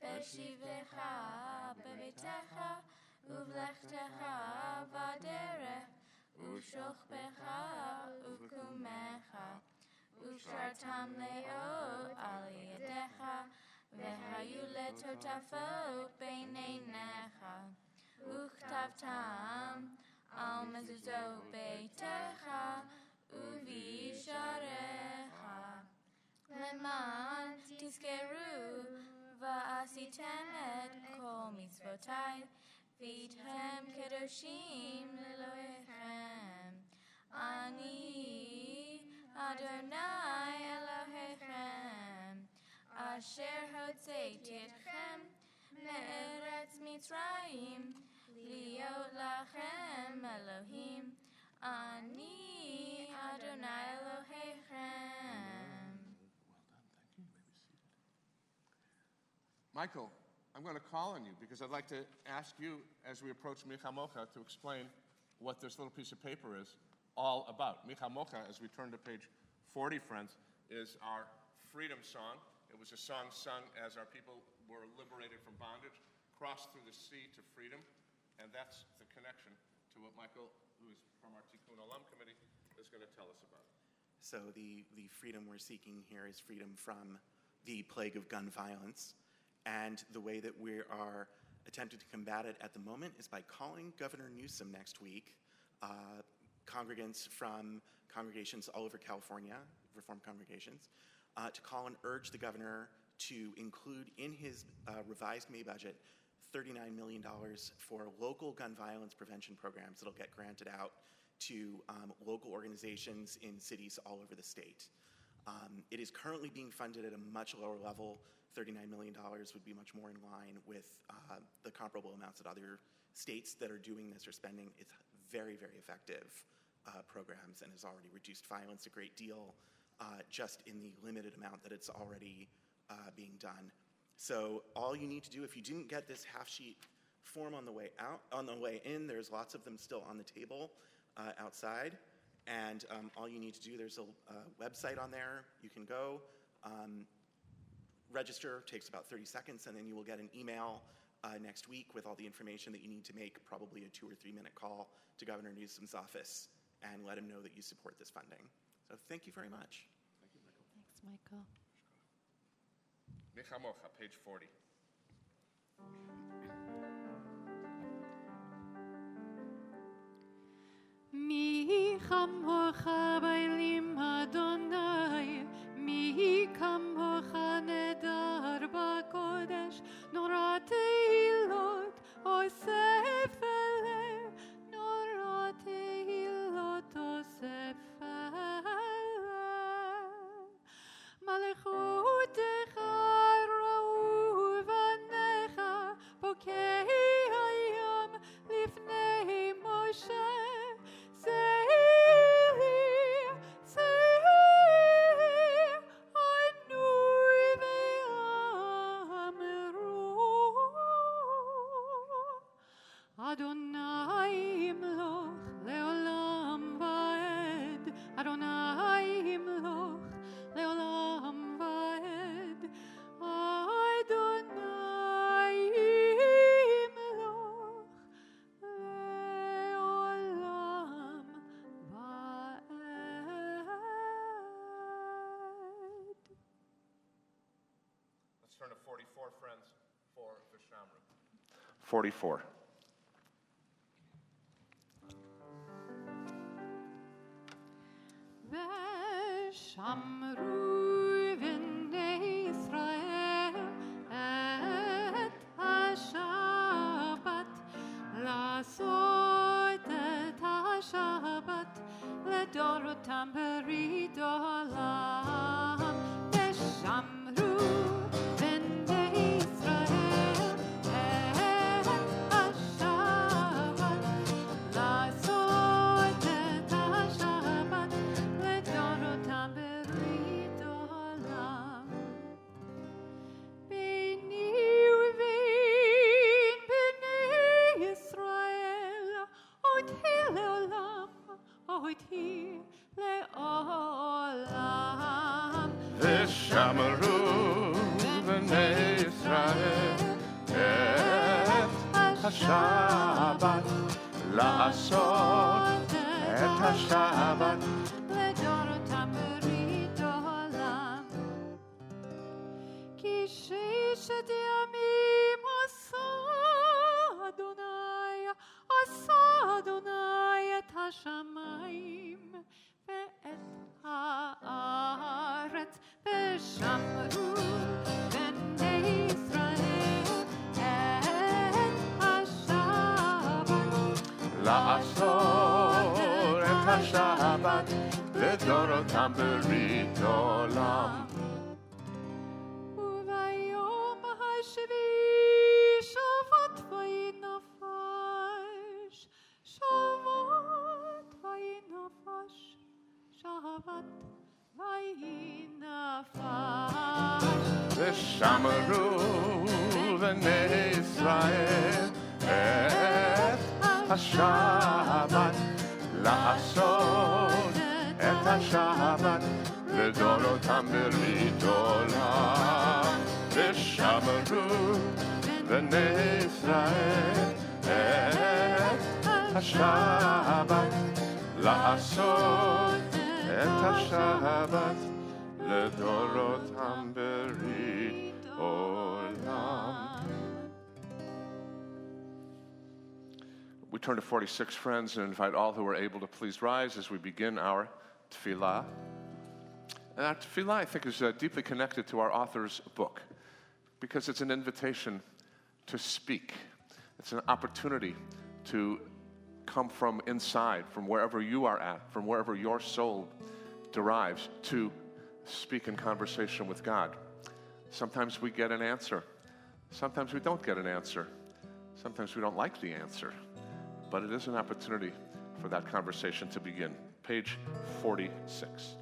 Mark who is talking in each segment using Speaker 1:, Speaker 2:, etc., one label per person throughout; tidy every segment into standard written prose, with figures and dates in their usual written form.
Speaker 1: בשבתך בביתך ובלכתך בדרך ושוכבך וקומך ושרתם לאות על ידיך והיו לטוטפות בין עיניך וכתבתם על מזוזות ביתך ובישעריך למען תזכרו ועשיתם את כל מצוותיי והייתם קדושים לאלוהיכם. אני אדוני אלוהיכם אשר הוצאתי אתכם מארץ מצרים להיות לכם אלוהים. אני אדוני אלוהיכם.
Speaker 2: Michael, I'm going to call on you because I'd like to ask you, as we approach Micha Mocha, to explain what this little piece of paper is all about. Micha Mocha, as we turn to page 40, friends, is our freedom song. It was a song sung as our people were liberated from bondage, crossed through the sea to freedom, and that's the connection to what Michael, who is from our Tikkun Olam committee, is going to tell us about.
Speaker 3: So the freedom we're seeking here is freedom from the plague of gun violence. And the way that we are attempting to combat it at the moment is by calling Governor Newsom next week, congregants from congregations all over California, Reformed congregations, to call and urge the governor to include in his revised May budget $39 million for local gun violence prevention programs that'll get granted out to local organizations in cities all over the state. It is currently being funded at a much lower level. $39 million would be much more in line with the comparable amounts that other states that are doing this are spending. It's very, very effective programs and has already reduced violence a great deal just in the limited amount that it's already being done. So all you need to do, if you didn't get this half-sheet form on the way out, on the way in, there's lots of them still on the table outside. And all you need to do, there's a website on there. You can go register, takes about 30 seconds, and then you will get an email next week with all the information that you need to make, probably a 2 or 3 minute call to Governor Newsom's office and let him know that you support this funding. So thank you very much.
Speaker 2: Thank you, Michael.
Speaker 4: Thanks, Michael.
Speaker 2: Micha Mocha, page 40.
Speaker 4: מי כמוך באלים אדוני, מי כמוך נדר בקודש, נורא תהילות אוסף אליו, נורא תהילות אוסף אליו. מלכותך ראו בניך, בוקי היום לפני משה. Adonai imloch leolam vaed, Adonai imloch leolam vaed, Adonai imloch leolam vaed.
Speaker 2: Let's turn to 44, friends, for the Shamru. 44.
Speaker 4: ושמרו בני ישראל את השבת, לעשות את השבת לדורותם ברית עולם. ושמרו בני ישראל את השבת, לעשות את השבת לדורותם ברית עולם. ביני ובין בני ישראל אותי לעולם, אותי לעולם.
Speaker 2: ושמרו בני ישראל השבת, לעשות את השבת.
Speaker 4: לדורותם ברית העולם. כי ששת ימים עשה אדוני את השמיים ואת הארץ, ושמרו בני ישראל את השבת.
Speaker 2: לעשות את השבת, לדורותם ברית עולם.
Speaker 4: וביום השביעי שבת וינפש, שבת וינפש, שבת וינפש.
Speaker 2: ושמרו בני ישראל את השבת, לעשות את השבת, לדורותם ברית עולם. ושמרו בני ישראל את השבת, לעשות את השבת, לדורותם ברית עולם. We turn to 46, friends, and invite all who are able to please rise as we begin our tefillah. And our tefillah, I think, is deeply connected to our author's book because it's an invitation to speak. It's an opportunity to come from inside, from wherever you are at, from wherever your soul derives, to speak in conversation with God. Sometimes we get an answer. Sometimes we don't get an answer. Sometimes we don't like the answer. But it is an opportunity for that conversation to begin. Page 46.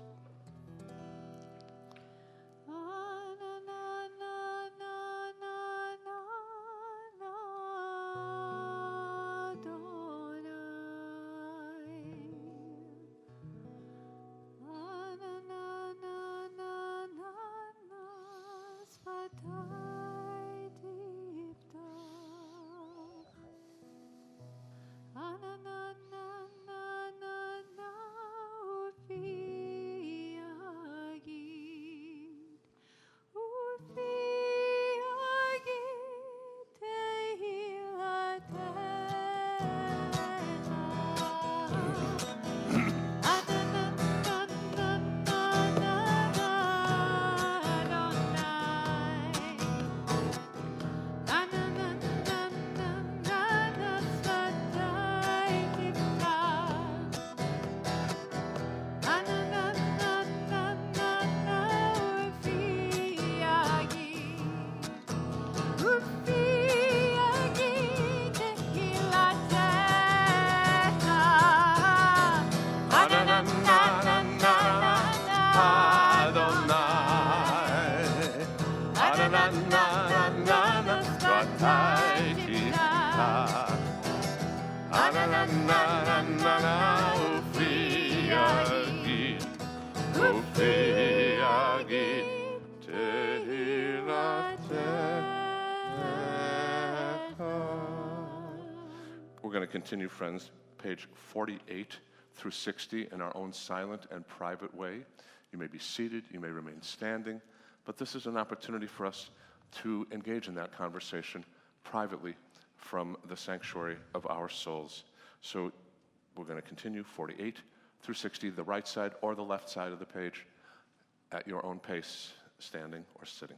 Speaker 2: We're going to continue, friends, page 48 through 60 in our own silent and private way. You may be seated, you may remain standing, but this is an opportunity for us to engage in that conversation privately from the sanctuary of our souls. So we're going to continue 48 through 60, the right side or the left side of the page, at your own pace, standing or sitting.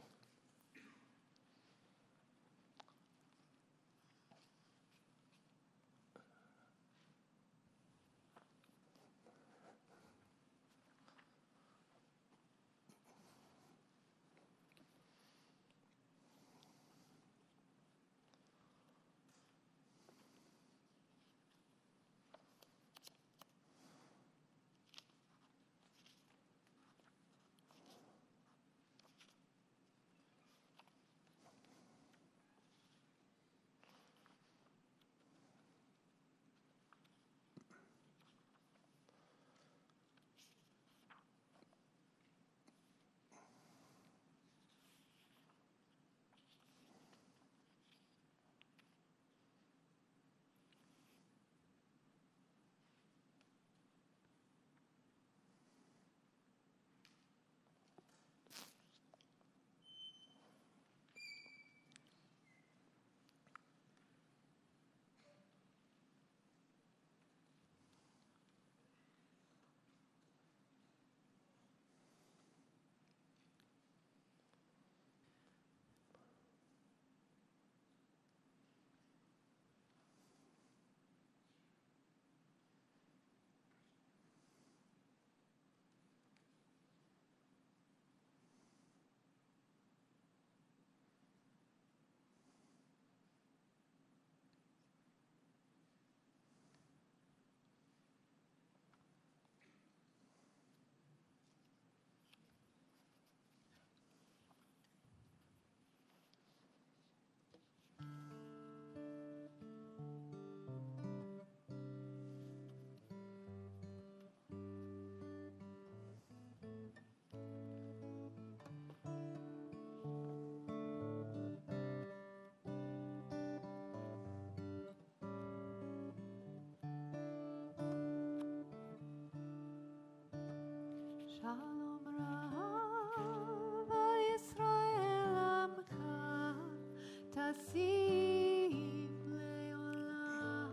Speaker 4: תשים לעולם.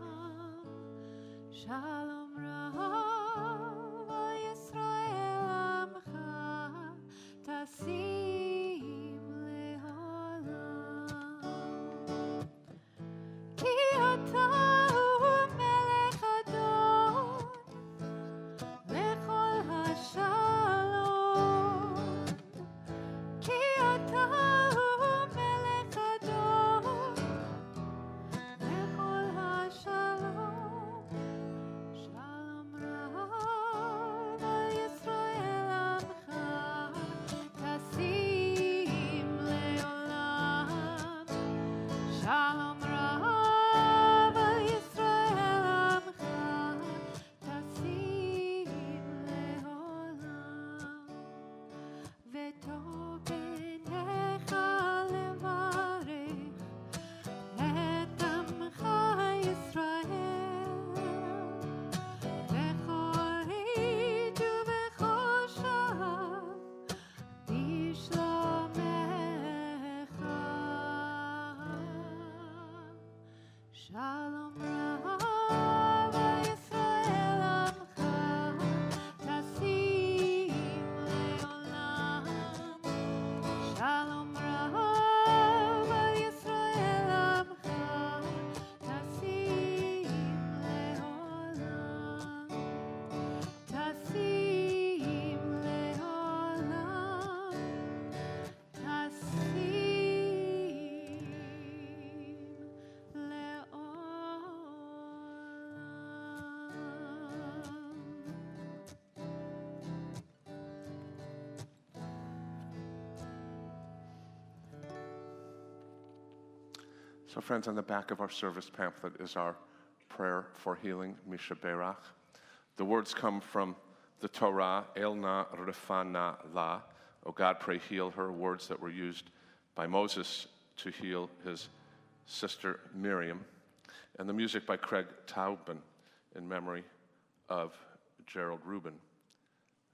Speaker 4: שלום רב על ישראל עמך, תשים לעולם. כי אתה הוא מלך אדון לכל השלום. כי אתה הוא מלך אדון לכל השלום. שלום רב על ישראל עמך, תשים לעולם. שלום רב על ישראל עמך, תשים לעולם. וטוב בעיניך לברך את עמך ישראל, בכל עת ובכל שעה בשלומך. שלום רב על ישראל עמך, תשים לעולם. שלום רב על ישראל עמך, תשים לעולם. תשים לעולם.
Speaker 2: So friends, on the back of our service pamphlet is our prayer for healing, Misha Berach. The words come from the Torah, Elna Refana La. O God, pray heal her, words that were used by Moses to heal his sister Miriam. And the music by Craig Taubman in memory of Gerald Rubin,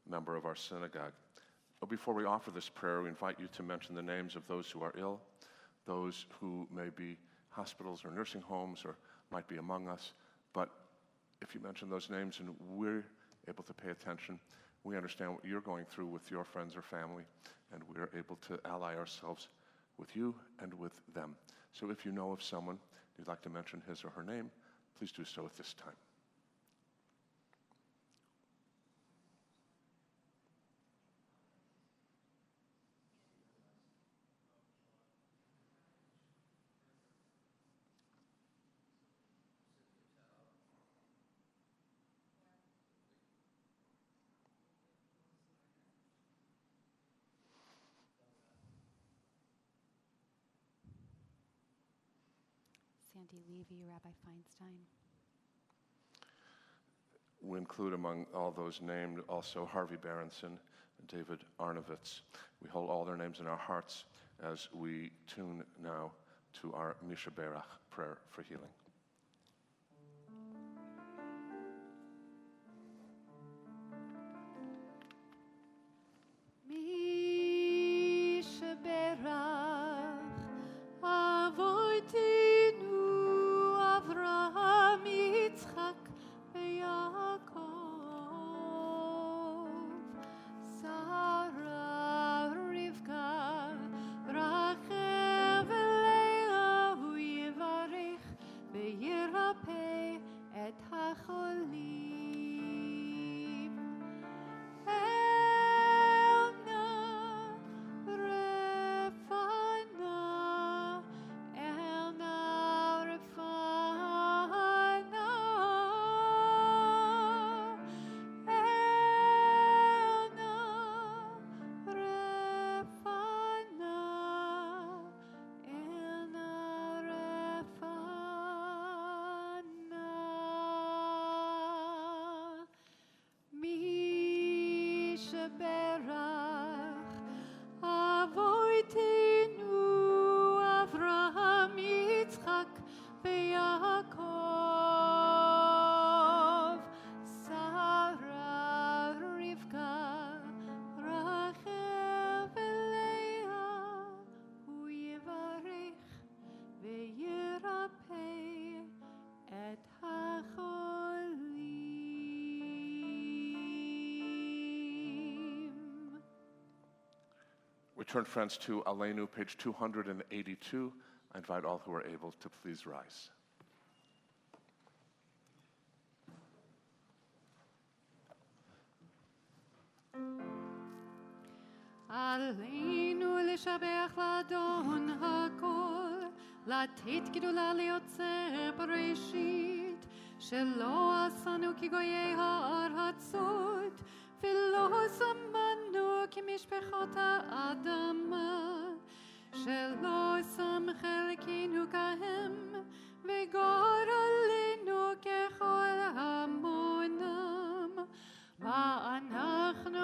Speaker 2: member of our synagogue. But before we offer this prayer, we invite you to mention the names of those who are ill, those who may be hospitals or nursing homes or might be among us. But if you mention those names and we're able to pay attention, we understand what you're going through with your friends or family, and we're able to ally ourselves with you and with them. So if you know of someone you'd like to mention his or her name, please do so at this time.
Speaker 4: Sandy Levy, Rabbi Feinstein.
Speaker 2: We include among all those named also Harvey Berenson and David Arnovitz. We hold all their names in our hearts as we tune now to our Misha Berach prayer for healing.
Speaker 4: Misha Berach Avoitinu Avraham Yitzchak Yaakov Sarah Rivka Rachel Leah Hu Yivarech V'yirapeh et hacholim Elna Refana Elna Refana Elna Refana Elna Refana Misha Berach Avoitinu Avraham Yitzchak Yaakov Sarah Rivka Rachel Leah Hu Yivarech
Speaker 2: turn, friends, to Aleinu, page 282. I invite all who are able to please rise.
Speaker 4: עלינו לשבח לאדון הכל, לתת גדולה ליוצר בראשית, שלא עשנו כגויי הארצות, ולא שמנו כמשפחות האדמה, שלא שם חלקנו כהם, וגור עלינו ככל המונם. ואנחנו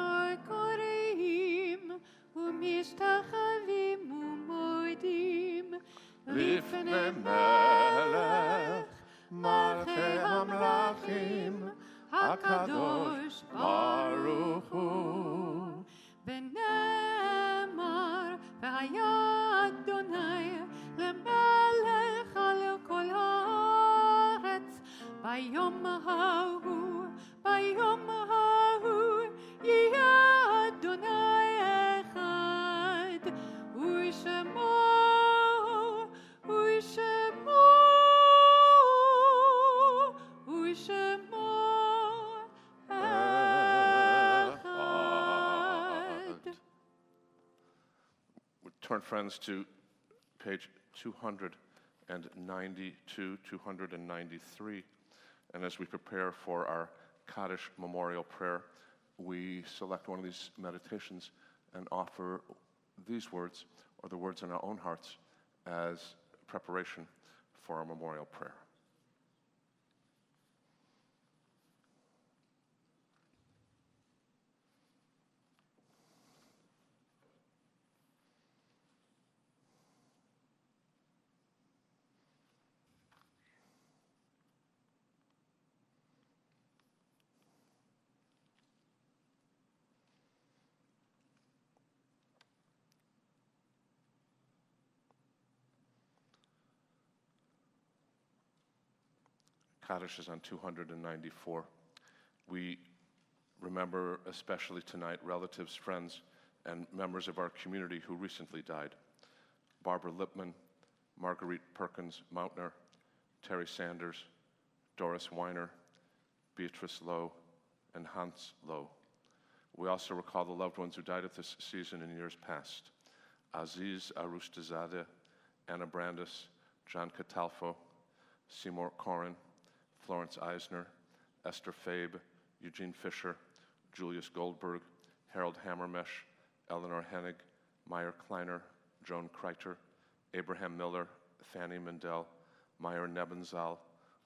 Speaker 4: קוראים ומשתחווים ומודים לפני מלך מלכי המלכים הקדוש ברוך הוא. ונאמר והיה אדוני למלך על כל הארץ ביום ההוא, ביום ההוא יהיה אדוני אחד, ושמו אחד.
Speaker 2: Turn, friends, to page 292, 293. And as we prepare for our Kaddish memorial prayer, we select one of these meditations and offer these words, or the words in our own hearts, as preparation for our memorial prayer. Kaddish is on 294. We remember especially tonight relatives, friends, and members of our community who recently died. Barbara Lipman, Marguerite Perkins Mountner, Terry Sanders, Doris Weiner, Beatrice Lowe, and Hans Lowe. We also recall the loved ones who died at this season in years past. Aziz Arustazadeh, Anna Brandis, John Catalfo, Seymour Corin, Florence Eisner, Esther Fabe, Eugene Fisher, Julius Goldberg, Harold Hammermesh, Eleanor Hennig, Meyer Kleiner, Joan Kreiter, Abraham Miller, Fanny Mendel, Meyer Nebenzal,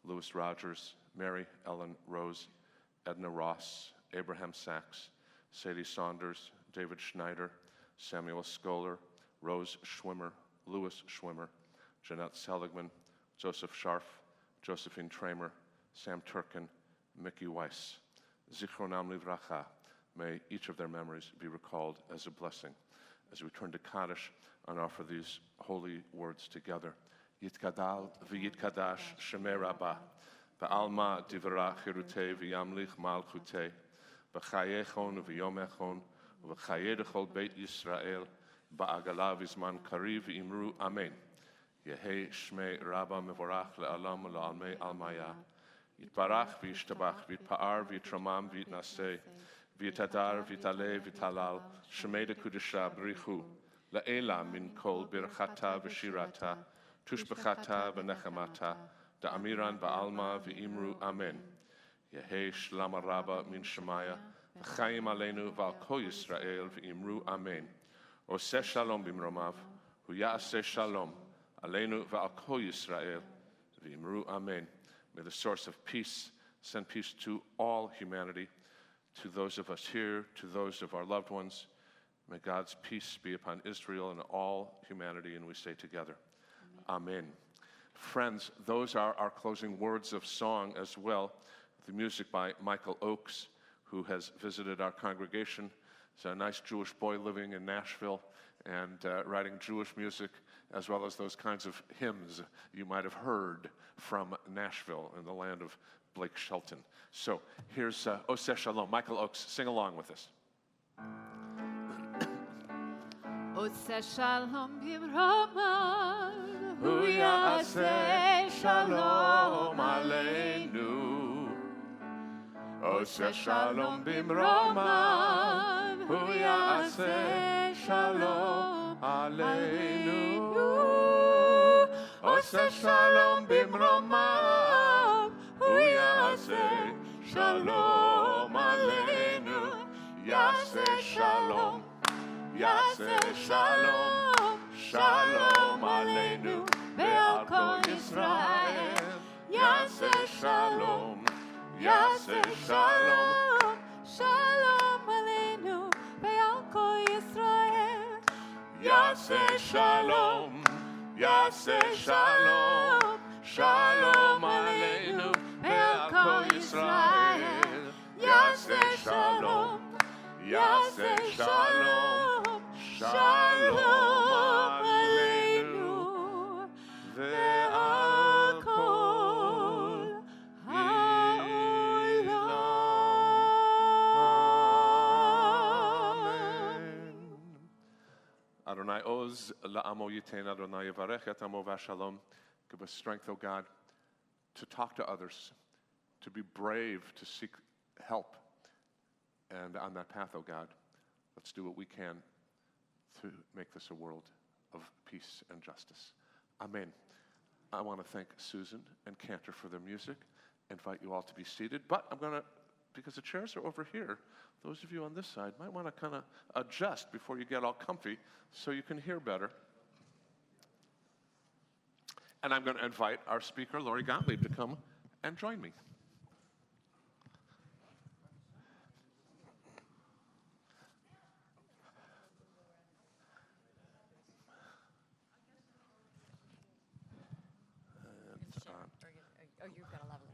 Speaker 2: Louis Rogers, Mary Ellen Rose, Edna Ross, Abraham Sachs, Sadie Saunders, David Schneider, Samuel Scholar, Rose Schwimmer, Louis Schwimmer, Jeanette Seligman, Joseph Scharf, Josephine Tramer, Sam Turkin, Mickey Weiss. Zichronam livracha. May each of their memories be recalled as a blessing. As we turn to Kaddish and offer these holy words together. Yitkadal v'yitkadash shemei rabbah, ba'alma divra chirutei v'yamlich malchutei, b'chayechon v'yomechon, v'chaye dechol beit Yisrael, ba'agala v'zman kari v'imru amen. Yehi shmei rabbah mevorach le'alam le'almei almaya. Yitbarach v'yishtabach v'yitpa'ar v'yitramam v'yitnaseh, v'yitadar v'yitaleh v'yitalal, shmei dekudesha b'richu, le'ela min kol birchata v'shirata, tushbechata v'nechamata, da'amiran ba'alma v'imru amen. Yehi shlama rabbah min shemaya, v'chayim aleinu v'al kol Yisrael v'imru amen. Oseh shalom b'mromav, hu ya'aseh shalom, aleinu v'al kol Yisrael v'imru amen. May the source of peace send peace to all humanity, to those of us here, to those of our loved ones. May God's peace be upon Israel and all humanity, and we say together, Amen. Friends, those are our closing words of song as well. The music by Michael Oakes, who has visited our congregation. He's a nice Jewish boy living in Nashville and writing Jewish music, as well as those kinds of hymns you might have heard from Nashville in the land of Blake Shelton. So here's Oseh Shalom. Michael Oakes, sing along with us.
Speaker 4: עושה שלום במרומיו,
Speaker 2: הוא יעשה שלום עלינו. עושה שלום במרומיו, הוא יעשה שלום עלינו. עושה שלום במרומיו, הוא יעשה שלום עלינו. יעשה שלום, יעשה שלום, שלום עלינו ועל כל ישראל. יעשה שלום, יעשה שלום,
Speaker 4: שלום עלינו ועל כל ישראל.
Speaker 2: יעשה שלום, יעשה שלום, שלום עלינו ועל כל ישראל. יעשה שלום, יעשה שלום, שלום עלינו ועל כל העולם. Adonai Oz la'amo yitain, Adonai yivarech et amo v'shalom. Give us strength, O God, to talk to others, to be brave, to seek help. And on that path, O God, let's do what we can to make this a world of peace and justice. Amen. I want to thank Susan and Cantor for their music. Invite you all to be seated. But I'm going to, because the chairs are over here, those of you on this side might want to kind of adjust before you get all comfy so you can hear better. And I'm going to invite our speaker, Lori Gottlieb, to come and join me.
Speaker 4: Oh, you've got a lovely.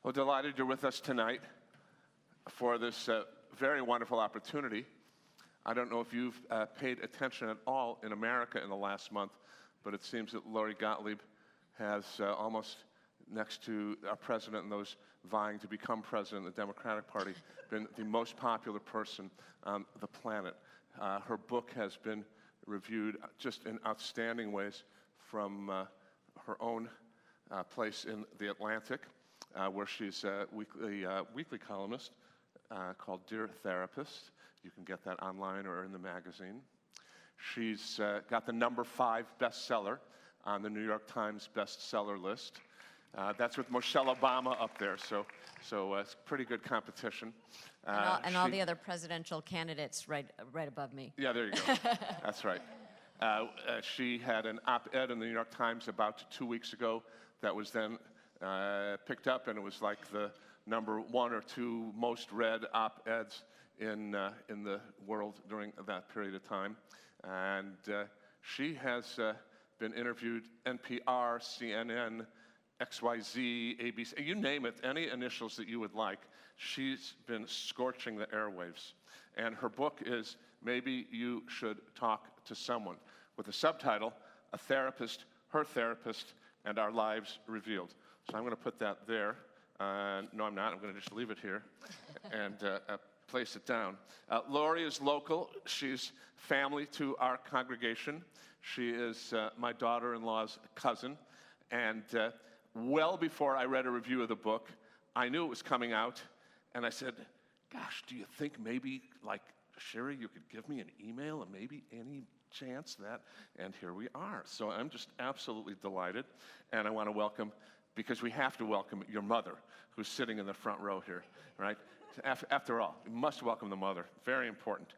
Speaker 2: Well, delighted you're with us tonight for this very wonderful opportunity. I don't know if you've paid attention at all in America in the last month, but it seems that Lori Gottlieb has almost next to our president and those vying to become president of the Democratic Party, been the most popular person on the planet. Her book has been reviewed just in outstanding ways from her own place in The Atlantic, where she's a weekly columnist called Dear Therapist. You can get that online or in the magazine. She's got the #5 bestseller on the New York Times bestseller list. That's with Michelle Obama up there, so it's pretty good competition.
Speaker 5: And all the other presidential candidates right above me.
Speaker 2: Yeah, there you go. That's right. She had an op-ed in the New York Times about 2 weeks ago that was then picked up, and it was like the #1 or 2 most read op-eds in the world during that period of time. And she has been interviewed NPR, CNN, XYZ, ABC, you name it, any initials that you would like. She's been scorching the airwaves. And her book is Maybe You Should Talk to Someone, with the subtitle, A Therapist, Her Therapist, and Our Lives Revealed. So I'm going to put that there. No, I'm not. I'm going to just leave it here and place it down. Lori is local. She's family to our congregation. She is my daughter-in-law's cousin. And well before I read a review of the book, I knew it was coming out. And I said, gosh, do you think maybe, like, Sherry, you could give me an email and maybe any chance that? And here we are. So I'm just absolutely delighted. And I want to welcome, because we have to welcome your mother, who's sitting in the front row here, right? After all, you must welcome the mother. Very important.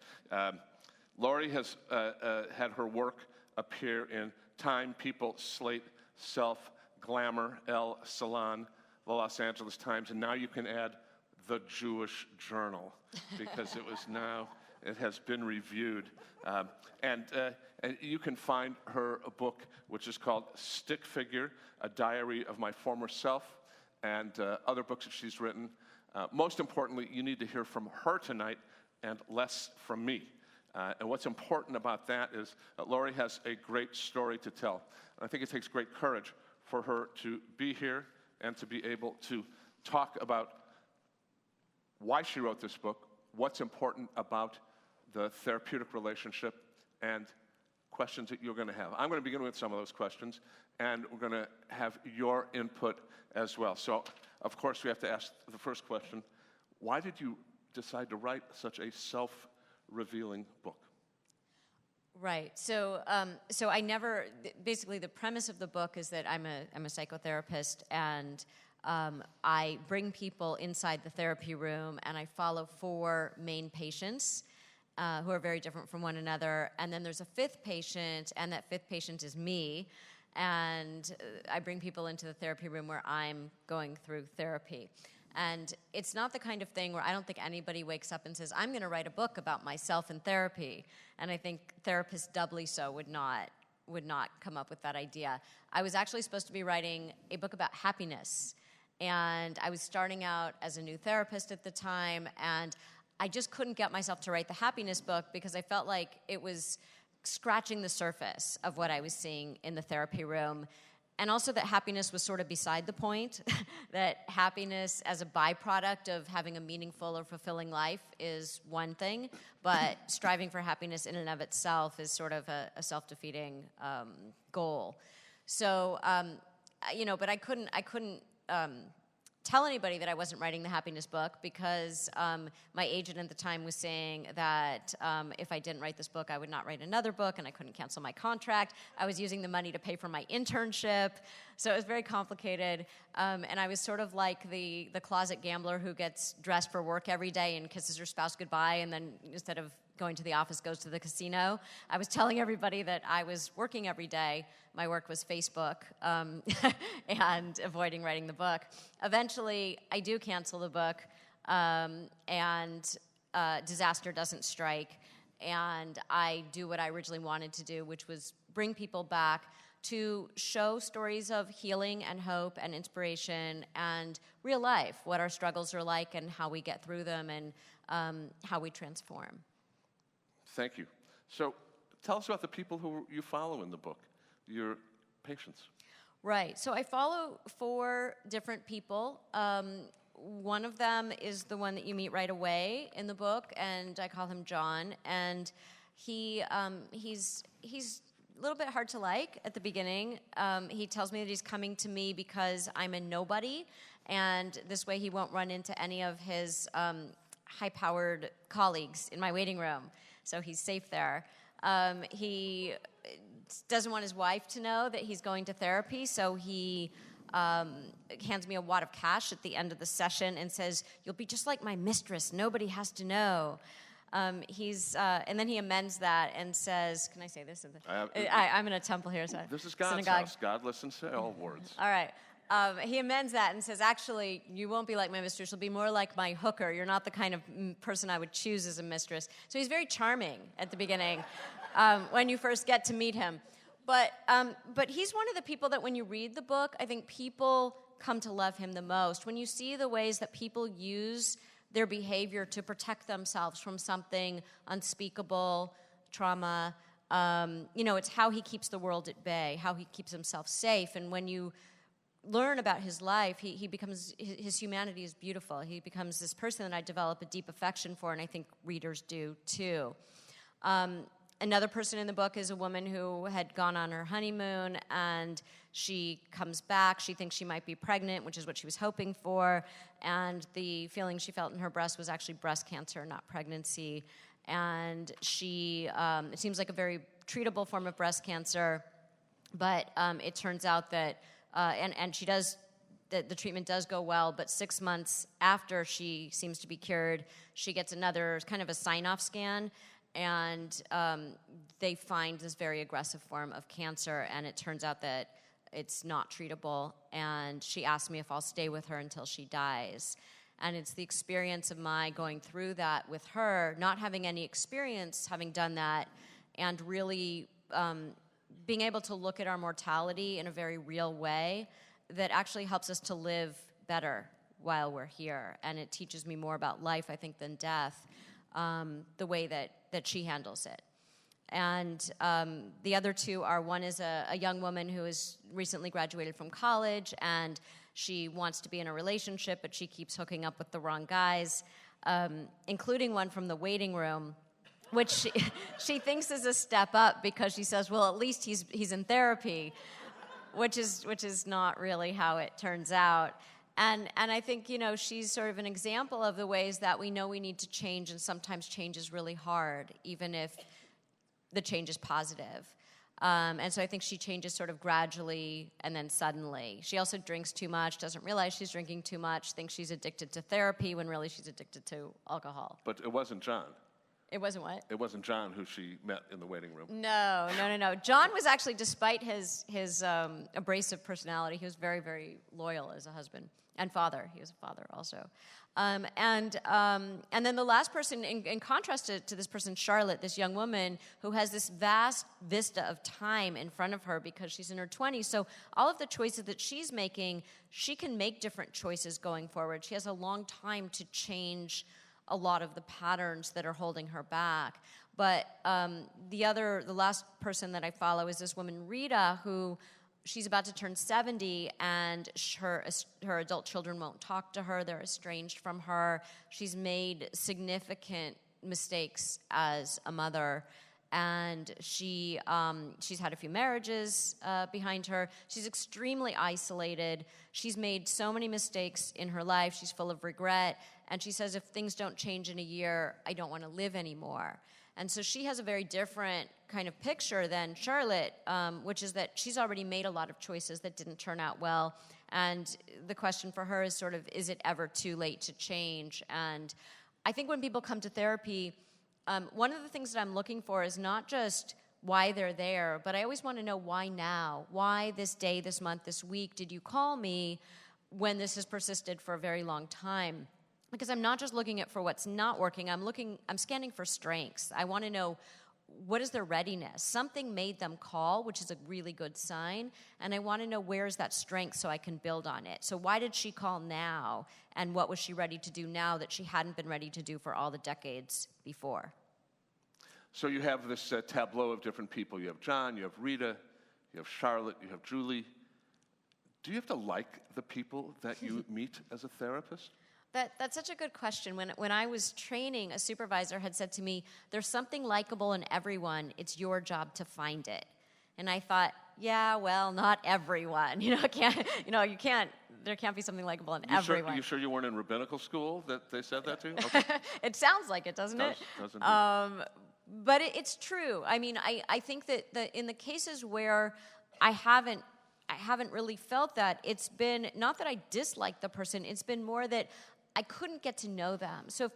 Speaker 2: Lori has had her work appear in Time, People, Slate, Self, Glamour, Elle, Salon, the Los Angeles Times, and now you can add the Jewish Journal, because it has been reviewed. And you can find her book, which is called Stick Figure, A Diary of My Former Self, and other books that she's written. Most importantly, you need to hear from her tonight and less from me. And what's important about that is that Lori has a great story to tell. And I think it takes great courage for her to be here and to be able to talk about why she wrote this book, what's important about the therapeutic relationship, and questions that you're going to have. I'm going to begin with some of those questions, and we're going to have your input as well. So, of course, we have to ask the first question. Why did you decide to write such a self-revealing book?
Speaker 5: Right. So I never. Basically, the premise of the book is that I'm a psychotherapist, and I bring people inside the therapy room, and I follow 4 main patients who are very different from one another. And then there's a 5th patient, and that 5th patient is me. And I bring people into the therapy room where I'm going through therapy. And it's not the kind of thing where I don't think anybody wakes up and says, I'm going to write a book about myself in therapy. And I think therapists doubly so would not come up with that idea. I was actually supposed to be writing a book about happiness. And I was starting out as a new therapist at the time, and I just couldn't get myself to write the happiness book because I felt like it was scratching the surface of what I was seeing in the therapy room. And also that happiness was sort of beside the point, that happiness as a byproduct of having a meaningful or fulfilling life is one thing, but striving for happiness in and of itself is sort of a self-defeating goal. So, but I couldn't tell anybody that I wasn't writing the happiness book because my agent at the time was saying that if I didn't write this book, I would not write another book, and I couldn't cancel my contract. I was using the money to pay for my internship, so it was very complicated. And I was sort of like the closet gambler who gets dressed for work every day and kisses her spouse goodbye, and then instead of going to the office, goes to the casino. I was telling everybody that I was working every day. My work was Facebook and avoiding writing the book. Eventually, I do cancel the book, and disaster doesn't strike, and I do what I originally wanted to do, which was bring people back to show stories of healing and hope and inspiration and real life, what our struggles are like and how we get through them and how we transform.
Speaker 2: Thank you. So tell us about the people who you follow in the book, your patients.
Speaker 5: Right. So I follow 4 different people. One of them is the one that you meet right away in the book, and I call him John. And he's a little bit hard to like at the beginning. He tells me that he's coming to me because I'm a nobody, and this way he won't run into any of his high-powered colleagues in my waiting room. So he's safe there. He doesn't want his wife to know that he's going to therapy, so he hands me a wad of cash at the end of the session and says, "You'll be just like my mistress. Nobody has to know." And then he amends that and says, "Can I say this?" I'm in a temple here. So
Speaker 2: this is God's
Speaker 5: synagogue.
Speaker 2: house. God listens to all words.
Speaker 5: All right. He amends that and says, actually, you won't be like my mistress. You'll be more like my hooker. You're not the kind of person I would choose as a mistress. So he's very charming at the beginning when you first get to meet him. But he's one of the people that when you read the book, I think people come to love him the most. When you see the ways that people use their behavior to protect themselves from something unspeakable, trauma, it's how he keeps the world at bay, how he keeps himself safe. And when you learn about his life, he becomes, his humanity is beautiful. He becomes this person that I develop a deep affection for, and I think readers do too. Another person in the book is a woman who had gone on her honeymoon, and she comes back. She thinks she might be pregnant, which is what she was hoping for, and the feeling she felt in her breast was actually breast cancer, not pregnancy. And she, it seems like a very treatable form of breast cancer, but it turns out that and she does, the treatment does go well, but 6 months after she seems to be cured, she gets another kind of a sign-off scan, and they find this very aggressive form of cancer, and it turns out that it's not treatable, and she asked me if I'll stay with her until she dies. And it's the experience of my going through that with her, not having any experience having done that, and really being able to look at our mortality in a very real way that actually helps us to live better while we're here. And it teaches me more about life, I think, than death. The way that that she handles it. And the other two are, one is a young woman who has recently graduated from college, and she wants to be in a relationship, but she keeps hooking up with the wrong guys, including one from the waiting room, which she thinks is a step up because she says, well, at least he's in therapy, which is not really how it turns out. And I think, she's sort of an example of the ways that we know we need to change, and sometimes change is really hard, even if the change is positive. And so I think she changes sort of gradually and then suddenly. She also drinks too much, doesn't realize she's drinking too much, thinks she's addicted to therapy when really she's addicted to alcohol.
Speaker 2: But it wasn't John.
Speaker 5: It wasn't what?
Speaker 2: It wasn't John who she met in the waiting room.
Speaker 5: No. John was actually, despite his abrasive personality, he was very, very loyal as a husband and father. He was a father also. And then the last person, in contrast to this person, Charlotte, this young woman who has this vast vista of time in front of her because she's in her 20s. So all of the choices that she's making, she can make different choices going forward. She has a long time to change a lot of the patterns that are holding her back. But the last person that I follow is this woman, Rita, who she's about to turn 70, and her adult children won't talk to her. They're estranged from her. She's made significant mistakes as a mother, and she's had a few marriages behind her. She's extremely isolated. She's made so many mistakes in her life. She's full of regret, and she says, if things don't change in a year, I don't want to live anymore. And so she has a very different kind of picture than Charlotte, which is that she's already made a lot of choices that didn't turn out well. And the question for her is sort of, is it ever too late to change? And I think when people come to therapy, one of the things that I'm looking for is not just why they're there, but I always want to know why now. Why this day, this month, this week did you call me when this has persisted for a very long time? Because I'm not just looking at for what's not working, I'm scanning for strengths. I want to know, what is their readiness? Something made them call, which is a really good sign, and I want to know where is that strength so I can build on it. So why did she call now, and what was she ready to do now that she hadn't been ready to do for all the decades before?
Speaker 2: So you have this tableau of different people. You have John, you have Rita, you have Charlotte, you have Julie. Do you have to like the people that you meet as a therapist?
Speaker 5: That's such a good question. When I was training, a supervisor had said to me, there's something likable in everyone. It's your job to find it. And I thought, yeah, well, not everyone. There can't be something likable in everyone.
Speaker 2: You sure you weren't in rabbinical school that they said that to you? Okay.
Speaker 5: It sounds like it, doesn't it?
Speaker 2: Does indeed.
Speaker 5: But it's true. I mean, I think that in the cases where I haven't really felt that, it's been not that I dislike the person, it's been more that I couldn't get to know them. So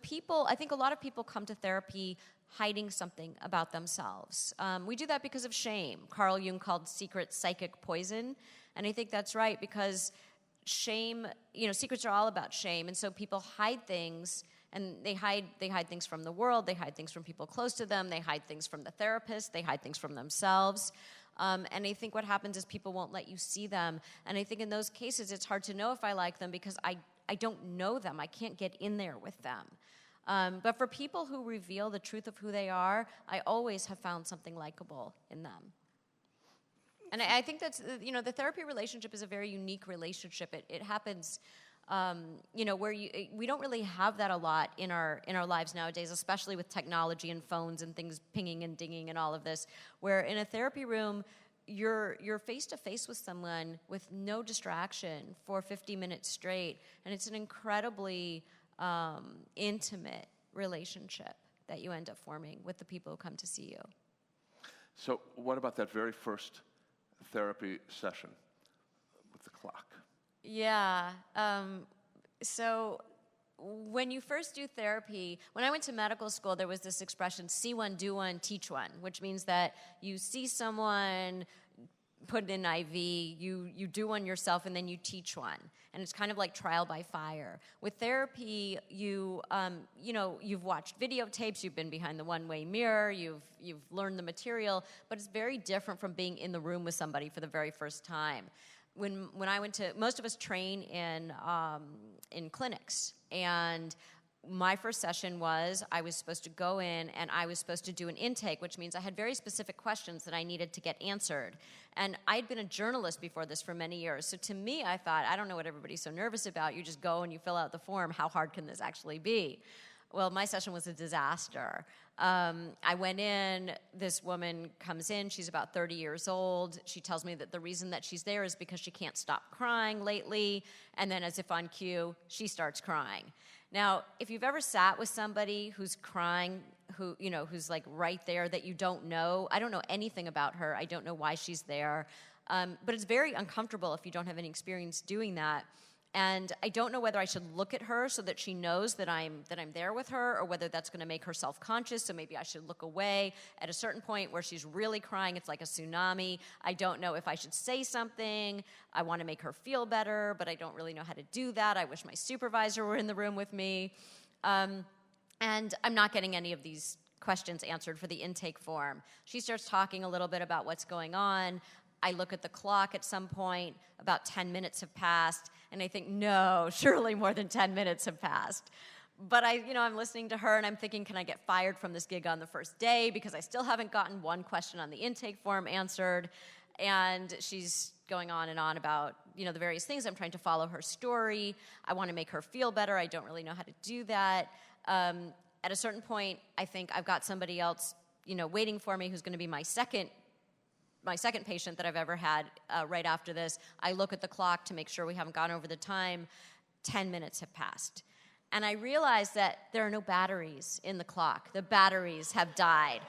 Speaker 5: I think a lot of people come to therapy hiding something about themselves. We do that because of shame. Carl Jung called secret psychic poison, and I think that's right, because shame, secrets are all about shame, and so people hide things, and they hide things from the world, they hide things from people close to them, they hide things from the therapist, they hide things from themselves. And I think what happens is people won't let you see them, and I think in those cases it's hard to know if I like them because I don't know them. I can't get in there with them. But for people who reveal the truth of who they are, I always have found something likable in them. And I think that's, the therapy relationship is a very unique relationship. It happens, where we don't really have that a lot in our lives nowadays, especially with technology and phones and things pinging and dinging and all of this, where in a therapy room, you're face-to-face with someone with no distraction for 50 minutes straight, and it's an incredibly intimate relationship that you end up forming with the people who come to see you.
Speaker 2: So what about that very first therapy session with the clock?
Speaker 5: Yeah. So when you first do therapy, when I went to medical school, there was this expression, see one, do one, teach one, which means that you see someone, put in an IV, you do one yourself, and then you teach one. And it's kind of like trial by fire. With therapy, you've watched videotapes, you've been behind the one-way mirror, you've learned the material, but it's very different from being in the room with somebody for the very first time. When I went to, most of us train in clinics, and my first session was I was supposed to go in and I was supposed to do an intake, which means I had very specific questions that I needed to get answered. And I'd been a journalist before this for many years. So to me, I thought, I don't know what everybody's so nervous about. You just go and you fill out the form. How hard can this actually be? Well, my session was a disaster. I went in, this woman comes in, she's about 30 years old. She tells me that the reason that she's there is because she can't stop crying lately, and then as if on cue, she starts crying. Now, if you've ever sat with somebody who's crying, who's like right there that you don't know, I don't know anything about her, I don't know why she's there, but it's very uncomfortable if you don't have any experience doing that. And I don't know whether I should look at her so that she knows that I'm there with her, or whether that's going to make her self-conscious, so maybe I should look away. At a certain point where she's really crying, it's like a tsunami. I don't know if I should say something. I want to make her feel better, but I don't really know how to do that. I wish my supervisor were in the room with me. And I'm not getting any of these questions answered for the intake form. She starts talking a little bit about what's going on. I look at the clock at some point, about 10 minutes have passed, and I think, no, surely more than 10 minutes have passed. But I'm listening to her, and I'm thinking, can I get fired from this gig on the first day? Because I still haven't gotten one question on the intake form answered. And she's going on and on about, the various things. I'm trying to follow her story. I want to make her feel better. I don't really know how to do that. At a certain point, I think I've got somebody else, waiting for me who's going to be my second patient that I've ever had right after this. I look at the clock to make sure we haven't gone over the time. 10 minutes have passed. And I realize that there are no batteries in the clock. The batteries have died.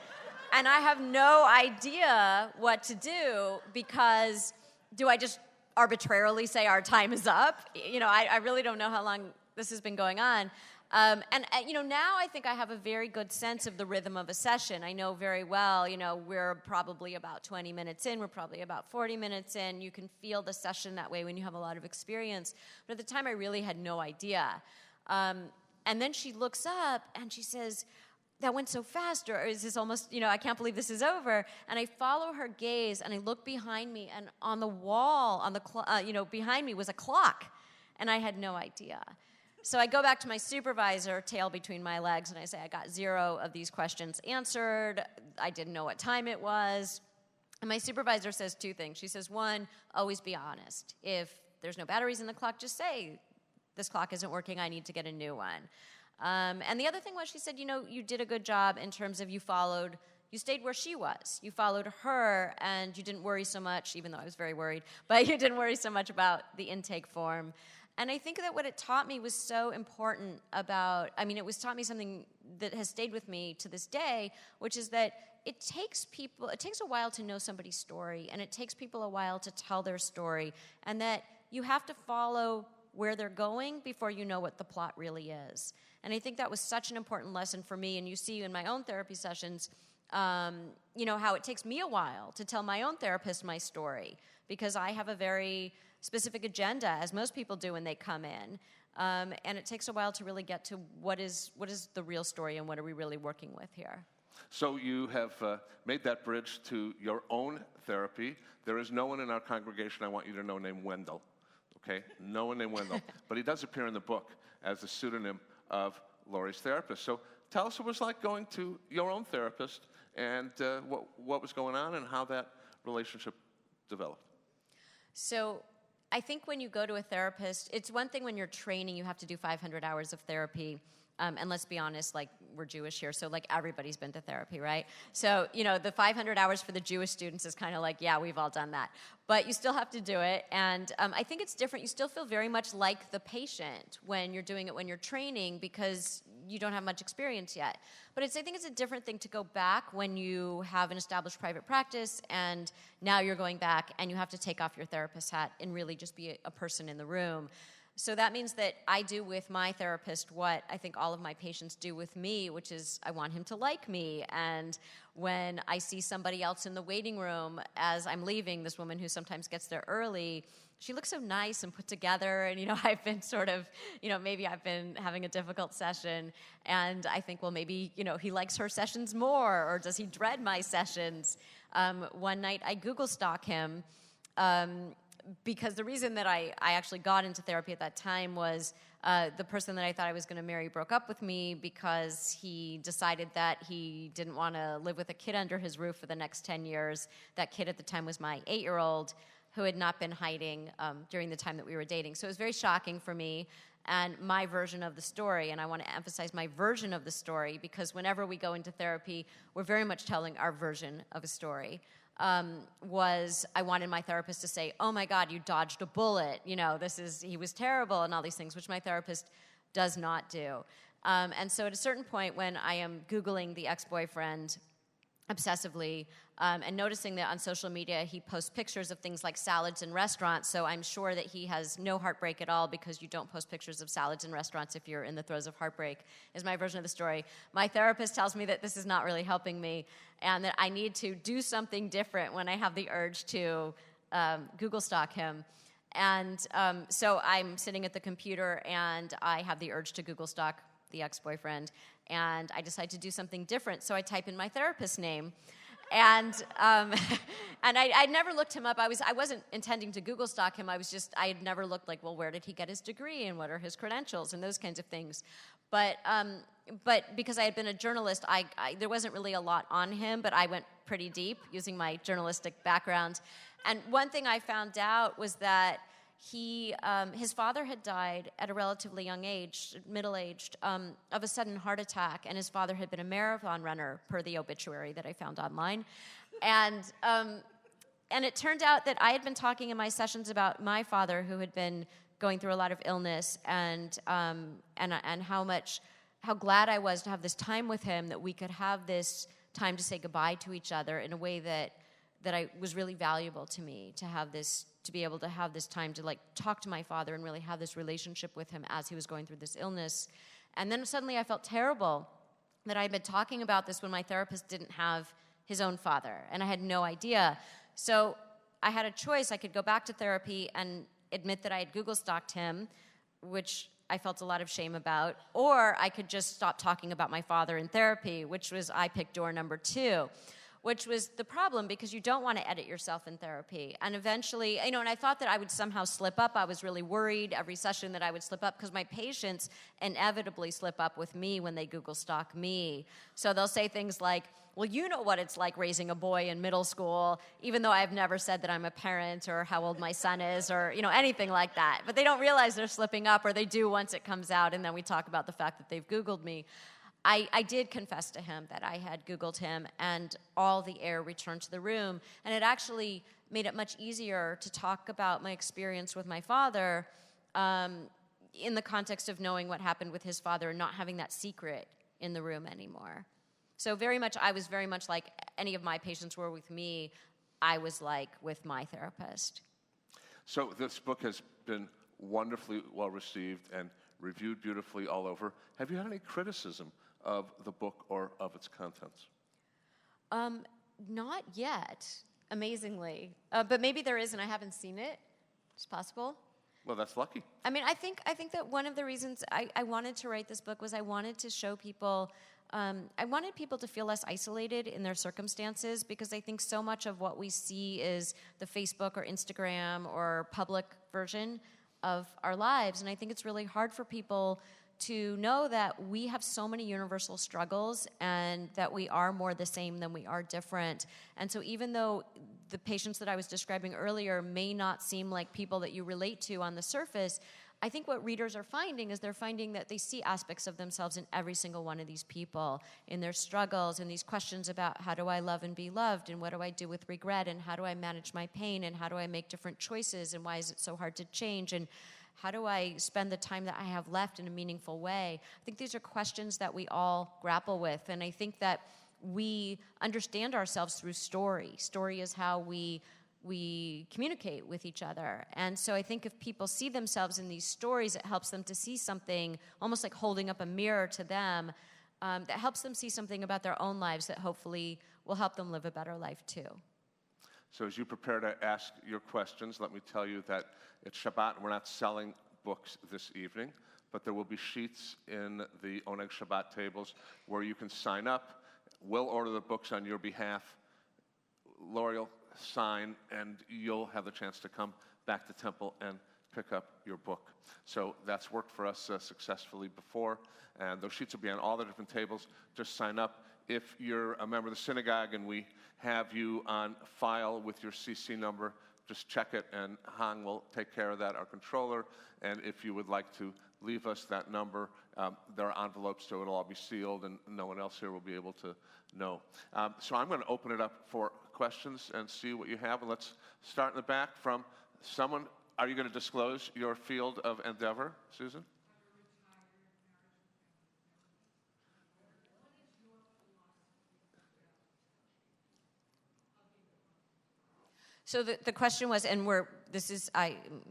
Speaker 5: And I have no idea what to do, because do I just arbitrarily say our time is up? I really don't know how long this has been going on. Now I think I have a very good sense of the rhythm of a session. I know very well, we're probably about 20 minutes in, we're probably about 40 minutes in. You can feel the session that way when you have a lot of experience. But at the time, I really had no idea. And then she looks up and she says, that went so fast, or is this almost, I can't believe this is over. And I follow her gaze and I look behind me, and on the wall, behind me was a clock. And I had no idea. So I go back to my supervisor, tail between my legs, and I say, I got 0 of these questions answered. I didn't know what time it was. And my supervisor says 2 things. She says, 1, always be honest. If there's no batteries in the clock, just say, this clock isn't working, I need to get a new one. And the other thing was, she said, you did a good job in terms of you stayed where she was. You followed her, and you didn't worry so much, even though I was very worried, but you didn't worry so much about the intake form. And I think that what it taught me was so important it taught me something that has stayed with me to this day, which is that it takes a while to know somebody's story, and it takes people a while to tell their story, and that you have to follow where they're going before you know what the plot really is. And I think that was such an important lesson for me, and you see in my own therapy sessions, how it takes me a while to tell my own therapist my story, because I have a very specific agenda, as most people do when they come in. And it takes a while to really get to what is the real story and what are we really working with here.
Speaker 2: So you have made that bridge to your own therapy. There is no one in our congregation, I want you to know, named Wendell. Okay? No one named Wendell. But he does appear in the book as the pseudonym of Lori's therapist. So tell us what it was like going to your own therapist, and what was going on and how that relationship developed.
Speaker 5: So I think when you go to a therapist, it's one thing when you're training, you have to do 500 hours of therapy. And let's be honest, we're Jewish here, so everybody's been to therapy, right? So, the 500 hours for the Jewish students is kind of yeah, we've all done that. But you still have to do it, and I think it's different. You still feel very much like the patient when you're doing it when you're training, because you don't have much experience yet. But I think it's a different thing to go back when you have an established private practice, and now you're going back and you have to take off your therapist hat and really just be a person in the room. So that means that I do with my therapist what I think all of my patients do with me, which is I want him to like me. And when I see somebody else in the waiting room as I'm leaving, this woman who sometimes gets there early, she looks so nice and put together. And, I've been maybe I've been having a difficult session. And I think, well, maybe, he likes her sessions more, or does he dread my sessions? One night I Google stalk him. because the reason that I actually got into therapy at that time was the person that I thought I was going to marry broke up with me because he decided that he didn't want to live with a kid under his roof for the next 10 years. That kid at the time was my 8-year-old who had not been hiding during the time that we were dating. So it was very shocking for me. And my version of the story, and I want to emphasize my version of the story because whenever we go into therapy, we're very much telling our version of a story. Was I wanted my therapist to say, "Oh my God, you dodged a bullet. You know, he was terrible," and all these things, which my therapist does not do. And so at a certain point when I am Googling the ex-boyfriend obsessively and noticing that on social media he posts pictures of things like salads in restaurants, so I'm sure that he has no heartbreak at all because you don't post pictures of salads in restaurants if you're in the throes of heartbreak, is my version of the story. My therapist tells me that this is not really helping me and that I need to do something different when I have the urge to Google stalk him. And so I'm sitting at the computer and I have the urge to Google stalk the ex-boyfriend, and I decide to do something different. So I type in my therapist's name, and I never looked him up. I wasn't intending to Google stalk him. I had never looked like, well, where did he get his degree, and what are his credentials, and those kinds of things. But because I had been a journalist, there wasn't really a lot on him, but I went pretty deep using my journalistic background. And one thing I found out was that his father had died at a relatively young age, middle-aged, of a sudden heart attack, and his father had been a marathon runner, per the obituary that I found online. And it turned out that I had been talking in my sessions about my father, who had been going through a lot of illness, and how glad I was to have this time with him, that we could have this time to say goodbye to each other in a way that was really valuable to me, to be able to have this time to talk to my father and really have this relationship with him as he was going through this illness. And then suddenly I felt terrible that I had been talking about this when my therapist didn't have his own father, and I had no idea. So I had a choice. I could go back to therapy and admit that I had Google stalked him, which I felt a lot of shame about, or I could just stop talking about my father in therapy, which was I picked door number 2. Which was the problem, because you don't want to edit yourself in therapy. And eventually, and I thought that I would somehow slip up. I was really worried every session that I would slip up, because my patients inevitably slip up with me when they Google stalk me. So they'll say things like, well, you know what it's like raising a boy in middle school, even though I've never said that I'm a parent or how old my son is or, anything like that. But they don't realize they're slipping up, or they do once it comes out, and then we talk about the fact that they've Googled me. I did confess to him that I had Googled him, and all the air returned to the room. And it actually made it much easier to talk about my experience with my father in the context of knowing what happened with his father and not having that secret in the room anymore. So I was very much like any of my patients were with me, I was like with my therapist.
Speaker 2: So this book has been wonderfully well received and reviewed beautifully all over. Have you had any criticism of the book or of its contents?
Speaker 5: Not yet, amazingly. But maybe there is, and I haven't seen it. It's possible.
Speaker 2: Well, that's lucky.
Speaker 5: I mean, I think that one of the reasons I wanted to write this book was I wanted to show people, I wanted people to feel less isolated in their circumstances, because I think so much of what we see is the Facebook or Instagram or public version of our lives. And I think it's really hard for people to know that we have so many universal struggles and that we are more the same than we are different. And so even though the patients that I was describing earlier may not seem like people that you relate to on the surface, I think what readers are finding is they're finding that they see aspects of themselves in every single one of these people, in their struggles and these questions about how do I love and be loved, and what do I do with regret, and how do I manage my pain, and how do I make different choices, and why is it so hard to change, and how do I spend the time that I have left in a meaningful way? I think these are questions that we all grapple with, and I think that we understand ourselves through story. Story is how we communicate with each other. And so I think if people see themselves in these stories, it helps them to see something, almost like holding up a mirror to them, that helps them see something about their own lives that hopefully will help them live a better life too.
Speaker 2: So as you prepare to ask your questions, let me tell you that it's Shabbat, and we're not selling books this evening, but there will be sheets in the Oneg Shabbat tables where you can sign up. We'll order the books on your behalf. Lori will sign, and you'll have the chance to come back to Temple and pick up your book. So that's worked for us successfully before, and those sheets will be on all the different tables. Just sign up. If you're a member of the synagogue and we have you on file with your CC number, just check it, and Hang will take care of that, our controller. And if you would like to leave us that number, there are envelopes, so it'll all be sealed, and no one else here will be able to know. So I'm going to open it up for questions and see what you have. And let's start in the back from someone. Are you going to disclose your field of endeavor, Susan?
Speaker 5: So the question was, and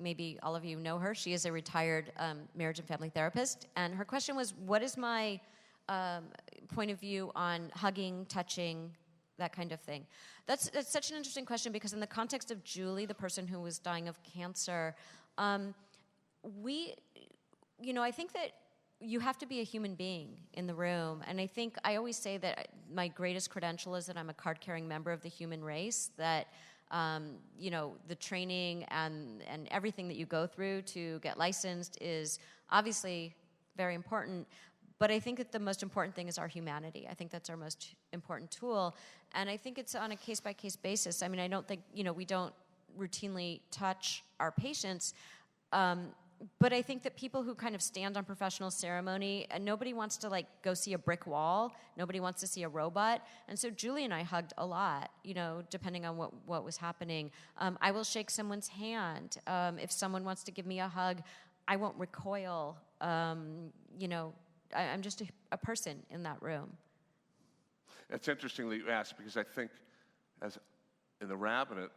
Speaker 5: maybe all of you know her. She is a retired marriage and family therapist, and her question was, what is my point of view on hugging, touching, that kind of thing? That's such an interesting question, because in the context of Julie, the person who was dying of cancer, I think that you have to be a human being in the room. And I always say that my greatest credential is that I'm a card-carrying member of the human race, that the training and everything that you go through to get licensed is obviously very important. But I think that the most important thing is our humanity. I think that's our most important tool. And I think it's on a case-by-case basis. I mean, I don't think, we don't routinely touch our patients. But I think that people who kind of stand on professional ceremony, and nobody wants to go see a brick wall. Nobody wants to see a robot. And so Julie and I hugged a lot, depending on what was happening. I will shake someone's hand. If someone wants to give me a hug, I won't recoil. I'm just a person in that room.
Speaker 2: It's interesting that you asked, because I think as in the rabbinate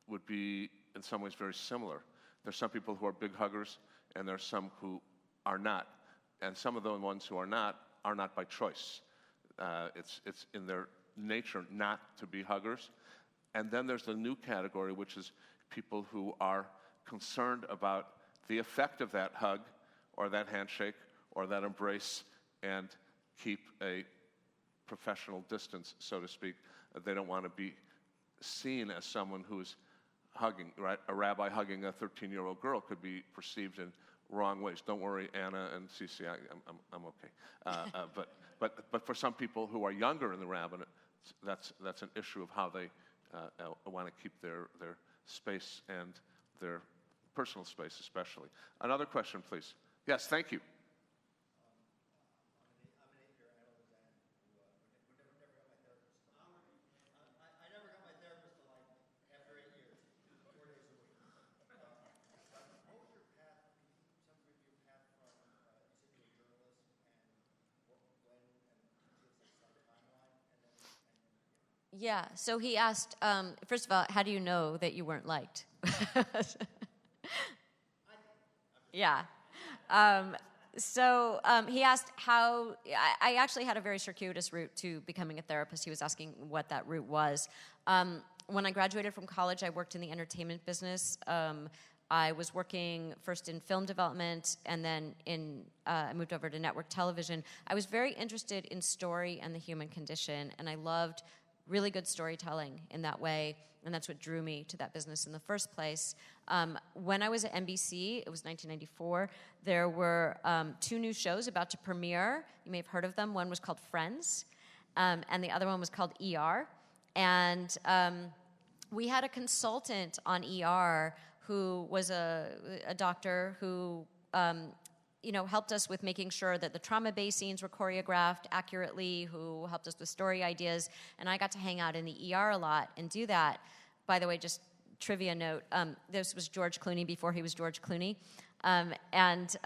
Speaker 2: would be in some ways very similar. There's some people who are big huggers, and there's some who are not. And some of the ones who are not by choice. It's in their nature not to be huggers. And then there's the new category, which is people who are concerned about the effect of that hug or that handshake or that embrace, and keep a professional distance, so to speak. They don't want to be seen as someone who's hugging, right? A rabbi hugging a 13-year-old girl could be perceived in wrong ways. Don't worry, Anna and Cece, I'm okay. But for some people who are younger in the rabbinate, that's an issue of how they want to keep their space and their personal space, especially. Another question, please. Yes, thank you.
Speaker 5: Yeah, so he asked, first of all, how do you know that you weren't liked? Yeah. So he asked how, I actually had a very circuitous route to becoming a therapist. He was asking what that route was. When I graduated from college, I worked in the entertainment business. I was working first in film development, and then I moved over to network television. I was very interested in story and the human condition, and I loved really good storytelling in that way, and that's what drew me to that business in the first place. When I was at NBC, it was 1994, there were 2 new shows about to premiere. You may have heard of them. One was called Friends, and the other one was called ER. And we had a consultant on ER who was a doctor who helped us with making sure that the trauma-based scenes were choreographed accurately, who helped us with story ideas, and I got to hang out in the ER a lot and do that. By the way, just trivia note, this was George Clooney before he was George Clooney, and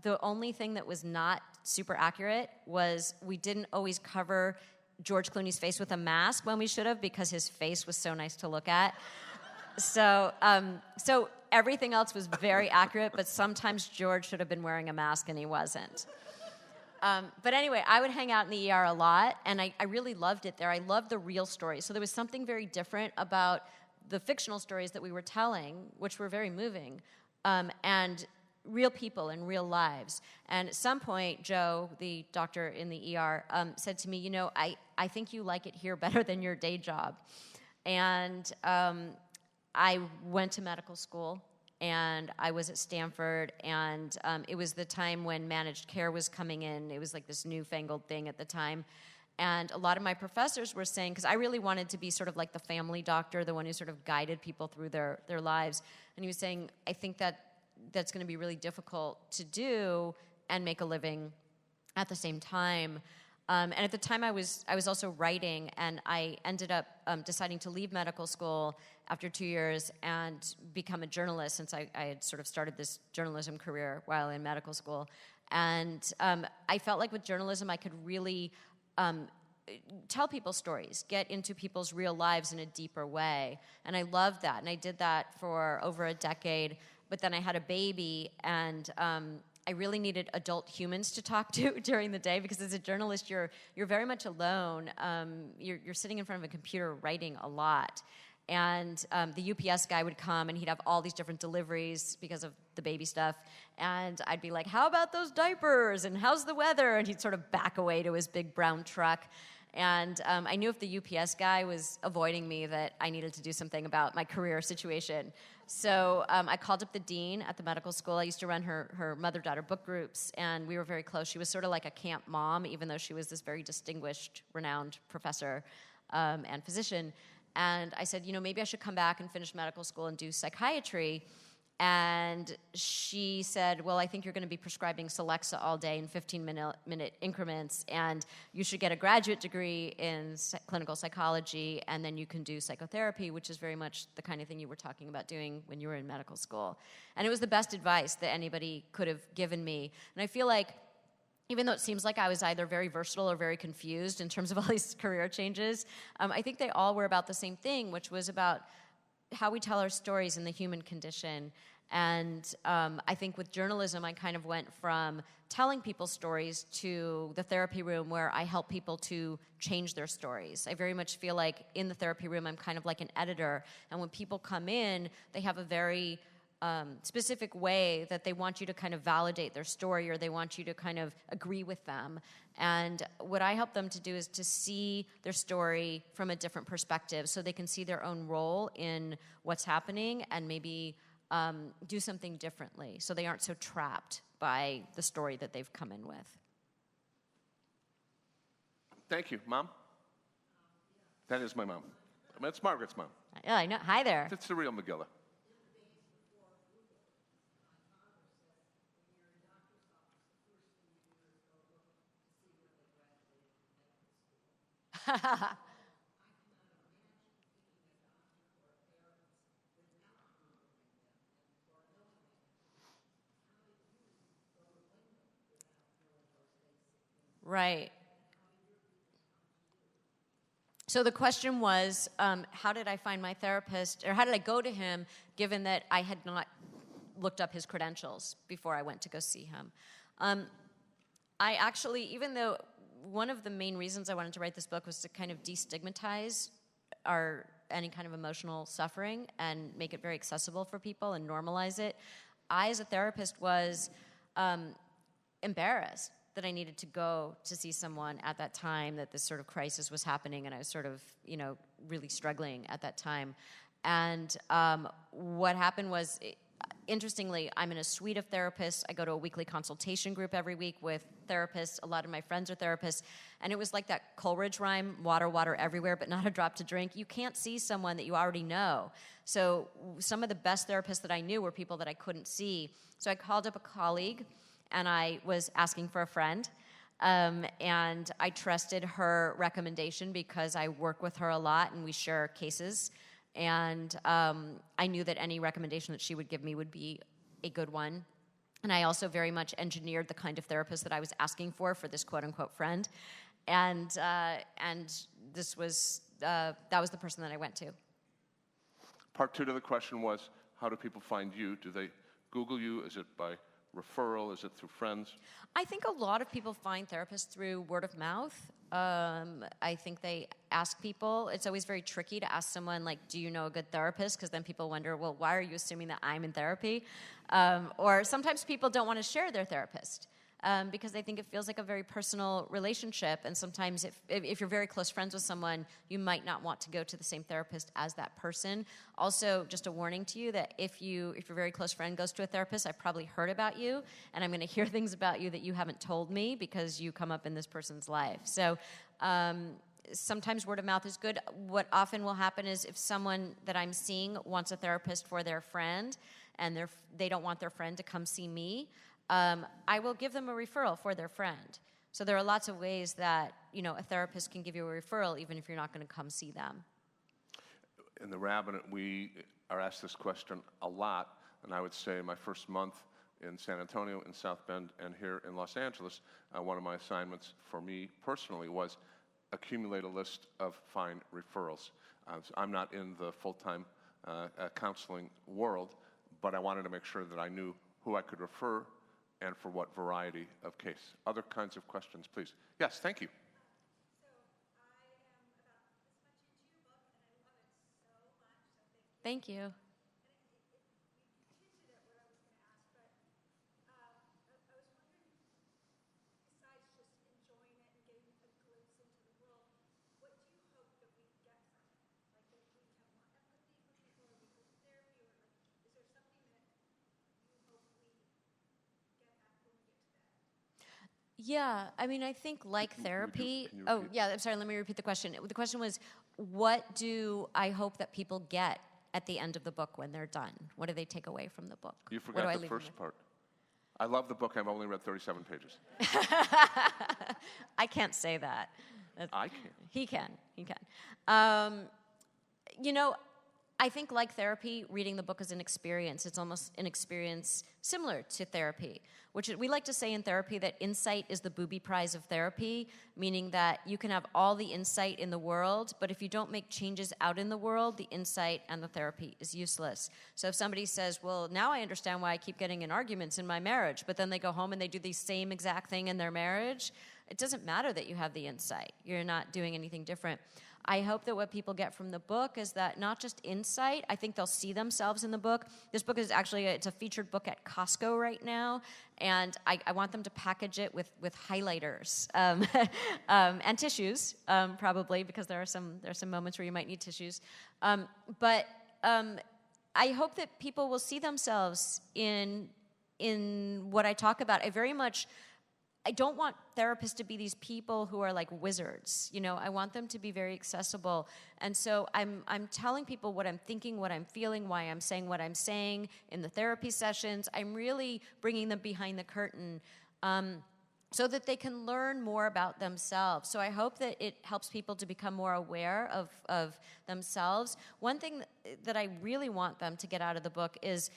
Speaker 5: the only thing that was not super accurate was we didn't always cover George Clooney's face with a mask when we should have, because his face was so nice to look at. So everything else was very accurate, but sometimes George should have been wearing a mask and he wasn't. But anyway, I would hang out in the ER a lot, and I really loved it there. I loved the real stories. So there was something very different about the fictional stories that we were telling, which were very moving, and real people and real lives. And at some point, Joe, the doctor in the ER, said to me, I think you like it here better than your day job. And I went to medical school and I was at Stanford, and it was the time when managed care was coming in. It was like this newfangled thing at the time. And a lot of my professors were saying, because I really wanted to be sort of like the family doctor, the one who sort of guided people through their lives. And he was saying, I think that's going to be really difficult to do and make a living at the same time. And at the time, I was also writing, and I ended up deciding to leave medical school after 2 years and become a journalist, since I had sort of started this journalism career while in medical school. And I felt like with journalism, I could really tell people stories, get into people's real lives in a deeper way. And I loved that, and I did that for over a decade. But then I had a baby, and I really needed adult humans to talk to during the day, because as a journalist, you're very much alone. You're sitting in front of a computer writing a lot. And the UPS guy would come, and he'd have all these different deliveries because of the baby stuff. And I'd be like, how about those diapers? And how's the weather? And he'd sort of back away to his big brown truck. And I knew if the UPS guy was avoiding me, that I needed to do something about my career situation. So I called up the dean at the medical school. I used to run her mother-daughter book groups, and we were very close. She was sort of like a camp mom, even though she was this very distinguished, renowned professor and physician. And I said, maybe I should come back and finish medical school and do psychiatry. And she said, well, I think you're going to be prescribing Celexa all day in 15-minute increments, and you should get a graduate degree in clinical psychology, and then you can do psychotherapy, which is very much the kind of thing you were talking about doing when you were in medical school. And it was the best advice that anybody could have given me. And I feel like, even though it seems like I was either very versatile or very confused in terms of all these career changes, I think they all were about the same thing, which was about how we tell our stories in the human condition. And I think with journalism, I kind of went from telling people stories to the therapy room, where I help people to change their stories. I very much feel like in the therapy room, I'm kind of like an editor. And when people come in, they have a very specific way that they want you to kind of validate their story, or they want you to kind of agree with them. And what I help them to do is to see their story from a different perspective, so they can see their own role in what's happening and maybe do something differently, so they aren't so trapped by the story that they've come in with.
Speaker 2: Thank you. Mom? That is my mom. That's Margaret's mom.
Speaker 5: Yeah, I know. Hi there.
Speaker 2: That's the real Megillah.
Speaker 5: Right. So the question was, how did I find my therapist, or how did I go to him, given that I had not looked up his credentials before I went to go see him? I actually, even though one of the main reasons I wanted to write this book was to kind of destigmatize any kind of emotional suffering and make it very accessible for people and normalize it, I, as a therapist, was embarrassed that I needed to go to see someone at that time, that this sort of crisis was happening, and I was sort of, really struggling at that time. And what happened was, interestingly, I'm in a suite of therapists. I go to a weekly consultation group every week with therapists. A lot of my friends are therapists. And it was like that Coleridge rhyme, water, water everywhere, but not a drop to drink. You can't see someone that you already know. So some of the best therapists that I knew were people that I couldn't see. So I called up a colleague, and I was asking for a friend. And I trusted her recommendation because I work with her a lot and we share cases. And I knew that any recommendation that she would give me would be a good one. And I also very much engineered the kind of therapist that I was asking for this quote-unquote friend. And this was that was the person that I went to.
Speaker 2: Part two to the question was, how do people find you? Do they Google you? Is it by referral? Is it through friends?
Speaker 5: I think a lot of people find therapists through word of mouth. I think they ask people. It's always very tricky to ask someone, like, do you know a good therapist? Because then people wonder, well, why are you assuming that I'm in therapy? Or sometimes people don't want to share their therapist. because I think it feels like a very personal relationship. And sometimes if you're very close friends with someone, you might not want to go to the same therapist as that person. Also, just a warning to you that if your very close friend goes to a therapist, I've probably heard about you, and I'm going to hear things about you that you haven't told me because you come up in this person's life. So sometimes word of mouth is good. What often will happen is if someone that I'm seeing wants a therapist for their friend, and they don't want their friend to come see me, I will give them a referral for their friend. So there are lots of ways that, a therapist can give you a referral even if you're not going to come see them.
Speaker 2: In the Rabbinate, we are asked this question a lot, and I would say my first month in San Antonio, in South Bend, and here in Los Angeles, one of my assignments for me personally was accumulate a list of fine referrals. So I'm not in the full-time counseling world, but I wanted to make sure that I knew who I could refer and for what variety of case. Other kinds of questions, please. Yes, thank you.
Speaker 5: Thank you. Yeah, I mean, I think like therapy. Oh, yeah, I'm sorry, let me repeat the question. The question was, what do I hope that people get at the end of the book when they're done? What do they take away from the book?
Speaker 2: You forgot the first part. I love the book. I've only read 37 pages.
Speaker 5: I can't say that.
Speaker 2: I can.
Speaker 5: He can. I think like therapy, reading the book is an experience. It's almost an experience similar to therapy, which we like to say in therapy that insight is the booby prize of therapy, meaning that you can have all the insight in the world, but if you don't make changes out in the world, the insight and the therapy is useless. So if somebody says, well, now I understand why I keep getting in arguments in my marriage, but then they go home and they do the same exact thing in their marriage, it doesn't matter that you have the insight. You're not doing anything different. I hope that what people get from the book is that not just insight, I think they'll see themselves in the book. This book is actually, it's a featured book at Costco right now, and I want them to package it with highlighters and tissues, probably, because there are some moments where you might need tissues. But I hope that people will see themselves in what I talk about. I don't want therapists to be these people who are like wizards. I want them to be very accessible. And so I'm telling people what I'm thinking, what I'm feeling, why I'm saying what I'm saying in the therapy sessions. I'm really bringing them behind the curtain so that they can learn more about themselves. So I hope that it helps people to become more aware of themselves. One thing that I really want them to get out of the book is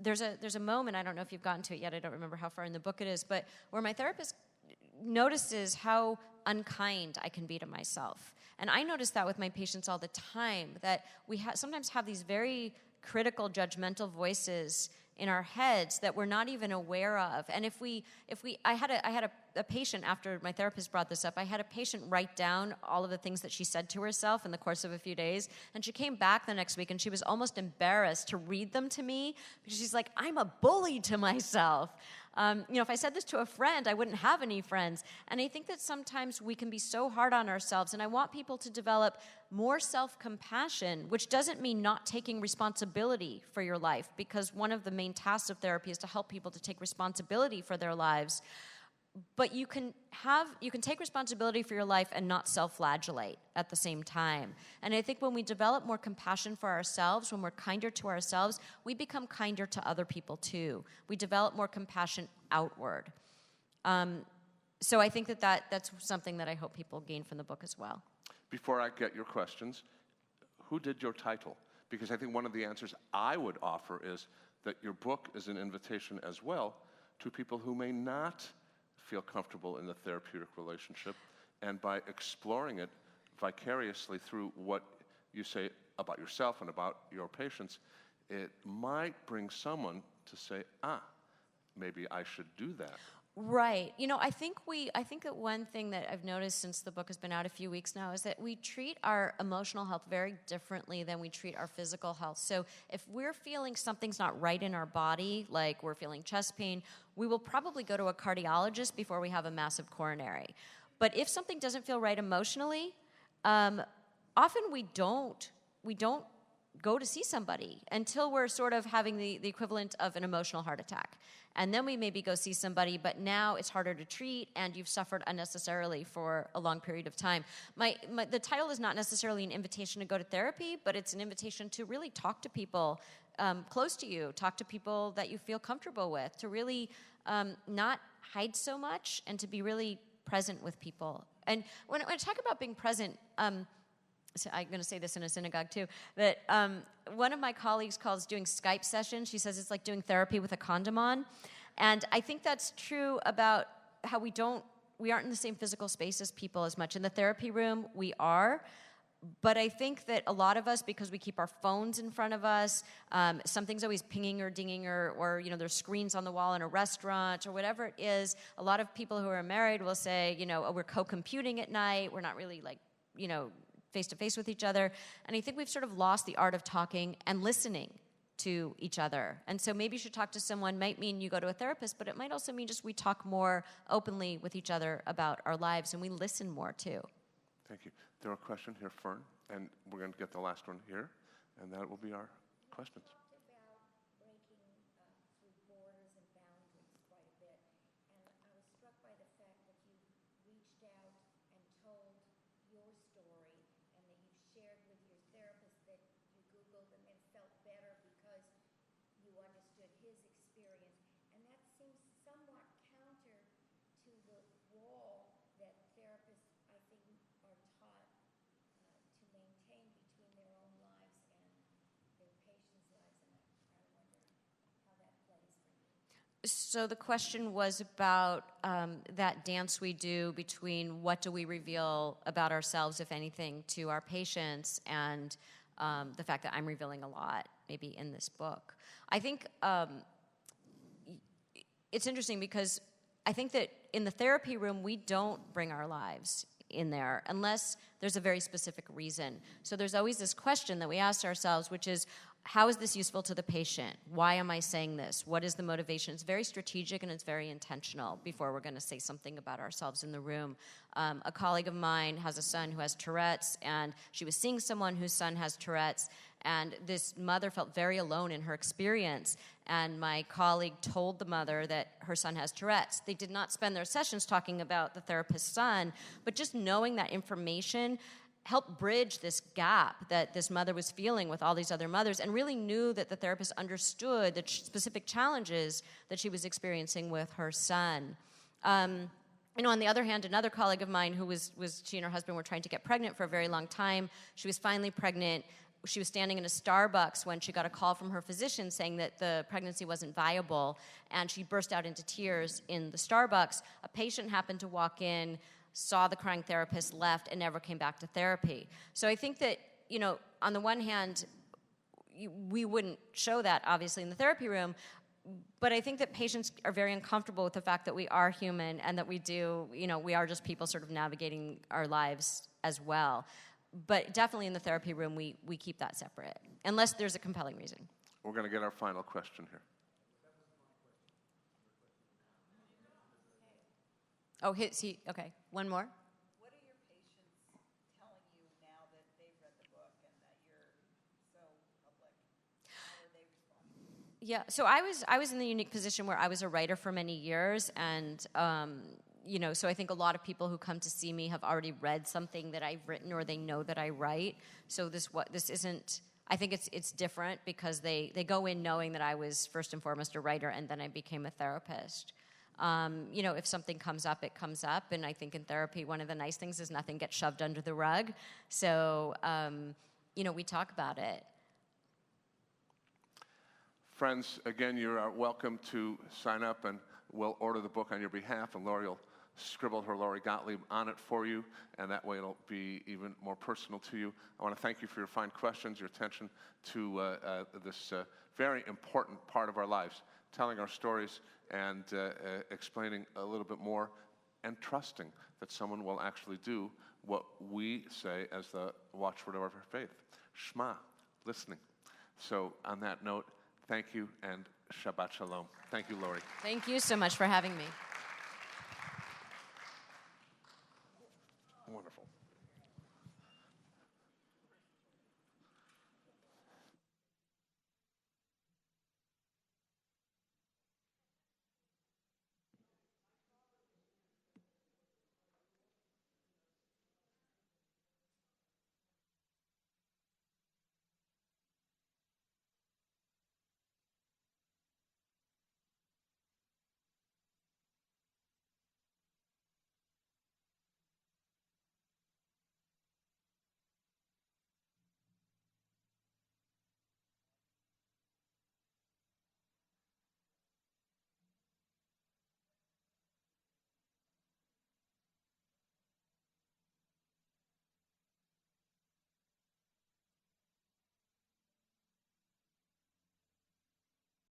Speaker 5: there's a moment, I don't know if you've gotten to it yet, I don't remember how far in the book it is, but where my therapist notices how unkind I can be to myself. And I notice that with my patients all the time, that we sometimes have these very critical, judgmental voices in our heads that we're not even aware of. And I had a patient, after my therapist brought this up, I had a patient write down all of the things that she said to herself in the course of a few days, and she came back the next week and she was almost embarrassed to read them to me, because she's like, I'm a bully to myself. If I said this to a friend, I wouldn't have any friends. And I think that sometimes we can be so hard on ourselves, and I want people to develop more self-compassion, which doesn't mean not taking responsibility for your life, because one of the main tasks of therapy is to help people to take responsibility for their lives. But you can take responsibility for your life and not self-flagellate at the same time. And I think when we develop more compassion for ourselves, when we're kinder to ourselves, we become kinder to other people too. We develop more compassion outward. So I think that's something that I hope people gain from the book as well.
Speaker 2: Before I get your questions, who did your title? Because I think one of the answers I would offer is that your book is an invitation as well to people who may not feel comfortable in the therapeutic relationship, and by exploring it vicariously through what you say about yourself and about your patients, it might bring someone to say, maybe I should do that.
Speaker 5: Right. I think that one thing that I've noticed since the book has been out a few weeks now is that we treat our emotional health very differently than we treat our physical health. So if we're feeling something's not right in our body, like we're feeling chest pain, we will probably go to a cardiologist before we have a massive coronary. But if something doesn't feel right emotionally, often we don't go to see somebody until we're sort of having the equivalent of an emotional heart attack. And then we maybe go see somebody, but now it's harder to treat and you've suffered unnecessarily for a long period of time. The title is not necessarily an invitation to go to therapy, but it's an invitation to really talk to people close to you, talk to people that you feel comfortable with, to really not hide so much and to be really present with people. And when I talk about being present, so I'm going to say this in a synagogue too, that one of my colleagues calls doing Skype sessions. She says it's like doing therapy with a condom on. And I think that's true about how we aren't in the same physical space as people as much. In the therapy room, we are. But I think that a lot of us, because we keep our phones in front of us, something's always pinging or dinging or there's screens on the wall in a restaurant or whatever it is. A lot of people who are married will say, oh, we're co-computing at night. We're not really face-to-face with each other. And I think we've sort of lost the art of talking and listening to each other. And so maybe you should talk to someone. Might mean you go to a therapist, but it might also mean just we talk more openly with each other about our lives and we listen more too.
Speaker 2: Thank you. There are a question here, Fern, and we're going to get the last one here, and that will be our questions.
Speaker 5: So the question was about that dance we do between what do we reveal about ourselves, if anything, to our patients, and the fact that I'm revealing a lot, maybe in this book. I think it's interesting because I think that in the therapy room, we don't bring our lives in there unless there's a very specific reason. So there's always this question that we ask ourselves, which is, how is this useful to the patient? Why am I saying this? What is the motivation? It's very strategic and it's very intentional before we're going to say something about ourselves in the room. A colleague of mine has a son who has Tourette's, and she was seeing someone whose son has Tourette's, and this mother felt very alone in her experience. And my colleague told the mother that her son has Tourette's. They did not spend their sessions talking about the therapist's son, but just knowing that information helped bridge this gap that this mother was feeling with all these other mothers, and really knew that the therapist understood the specific challenges that she was experiencing with her son. On the other hand, another colleague of mine who she and her husband were trying to get pregnant for a very long time. She was finally pregnant. She was standing in a Starbucks when she got a call from her physician saying that the pregnancy wasn't viable, and she burst out into tears in the Starbucks. A patient happened to walk in, saw the crying therapist, left, and never came back to therapy. So I think that, on the one hand, we wouldn't show that, obviously, in the therapy room, but I think that patients are very uncomfortable with the fact that we are human and that we are just people sort of navigating our lives as well. But definitely in the therapy room, we keep that separate, unless there's a compelling reason.
Speaker 2: We're going to get our final question here.
Speaker 5: Oh, okay. One more?
Speaker 6: What are your patients telling you now that they've read the book and that you're so public? How are they responding?
Speaker 5: Yeah, so I was in the unique position where I was a writer for many years, and so I think a lot of people who come to see me have already read something that I've written, or they know that I write. So this isn't. I think it's different because they go in knowing that I was first and foremost a writer, and then I became a therapist. If something comes up, it comes up. And I think in therapy, one of the nice things is nothing gets shoved under the rug. So, we talk about it.
Speaker 2: Friends, again, you are welcome to sign up, and we'll order the book on your behalf, and Lori will scribble her Lori Gottlieb on it for you, and that way it'll be even more personal to you. I want to thank you for your fine questions, your attention to this very important part of our lives, telling our stories and explaining a little bit more and trusting that someone will actually do what we say as the watchword of our faith, Shema, listening. So on that note, thank you and Shabbat Shalom. Thank you, Lori.
Speaker 5: Thank you so much for having me.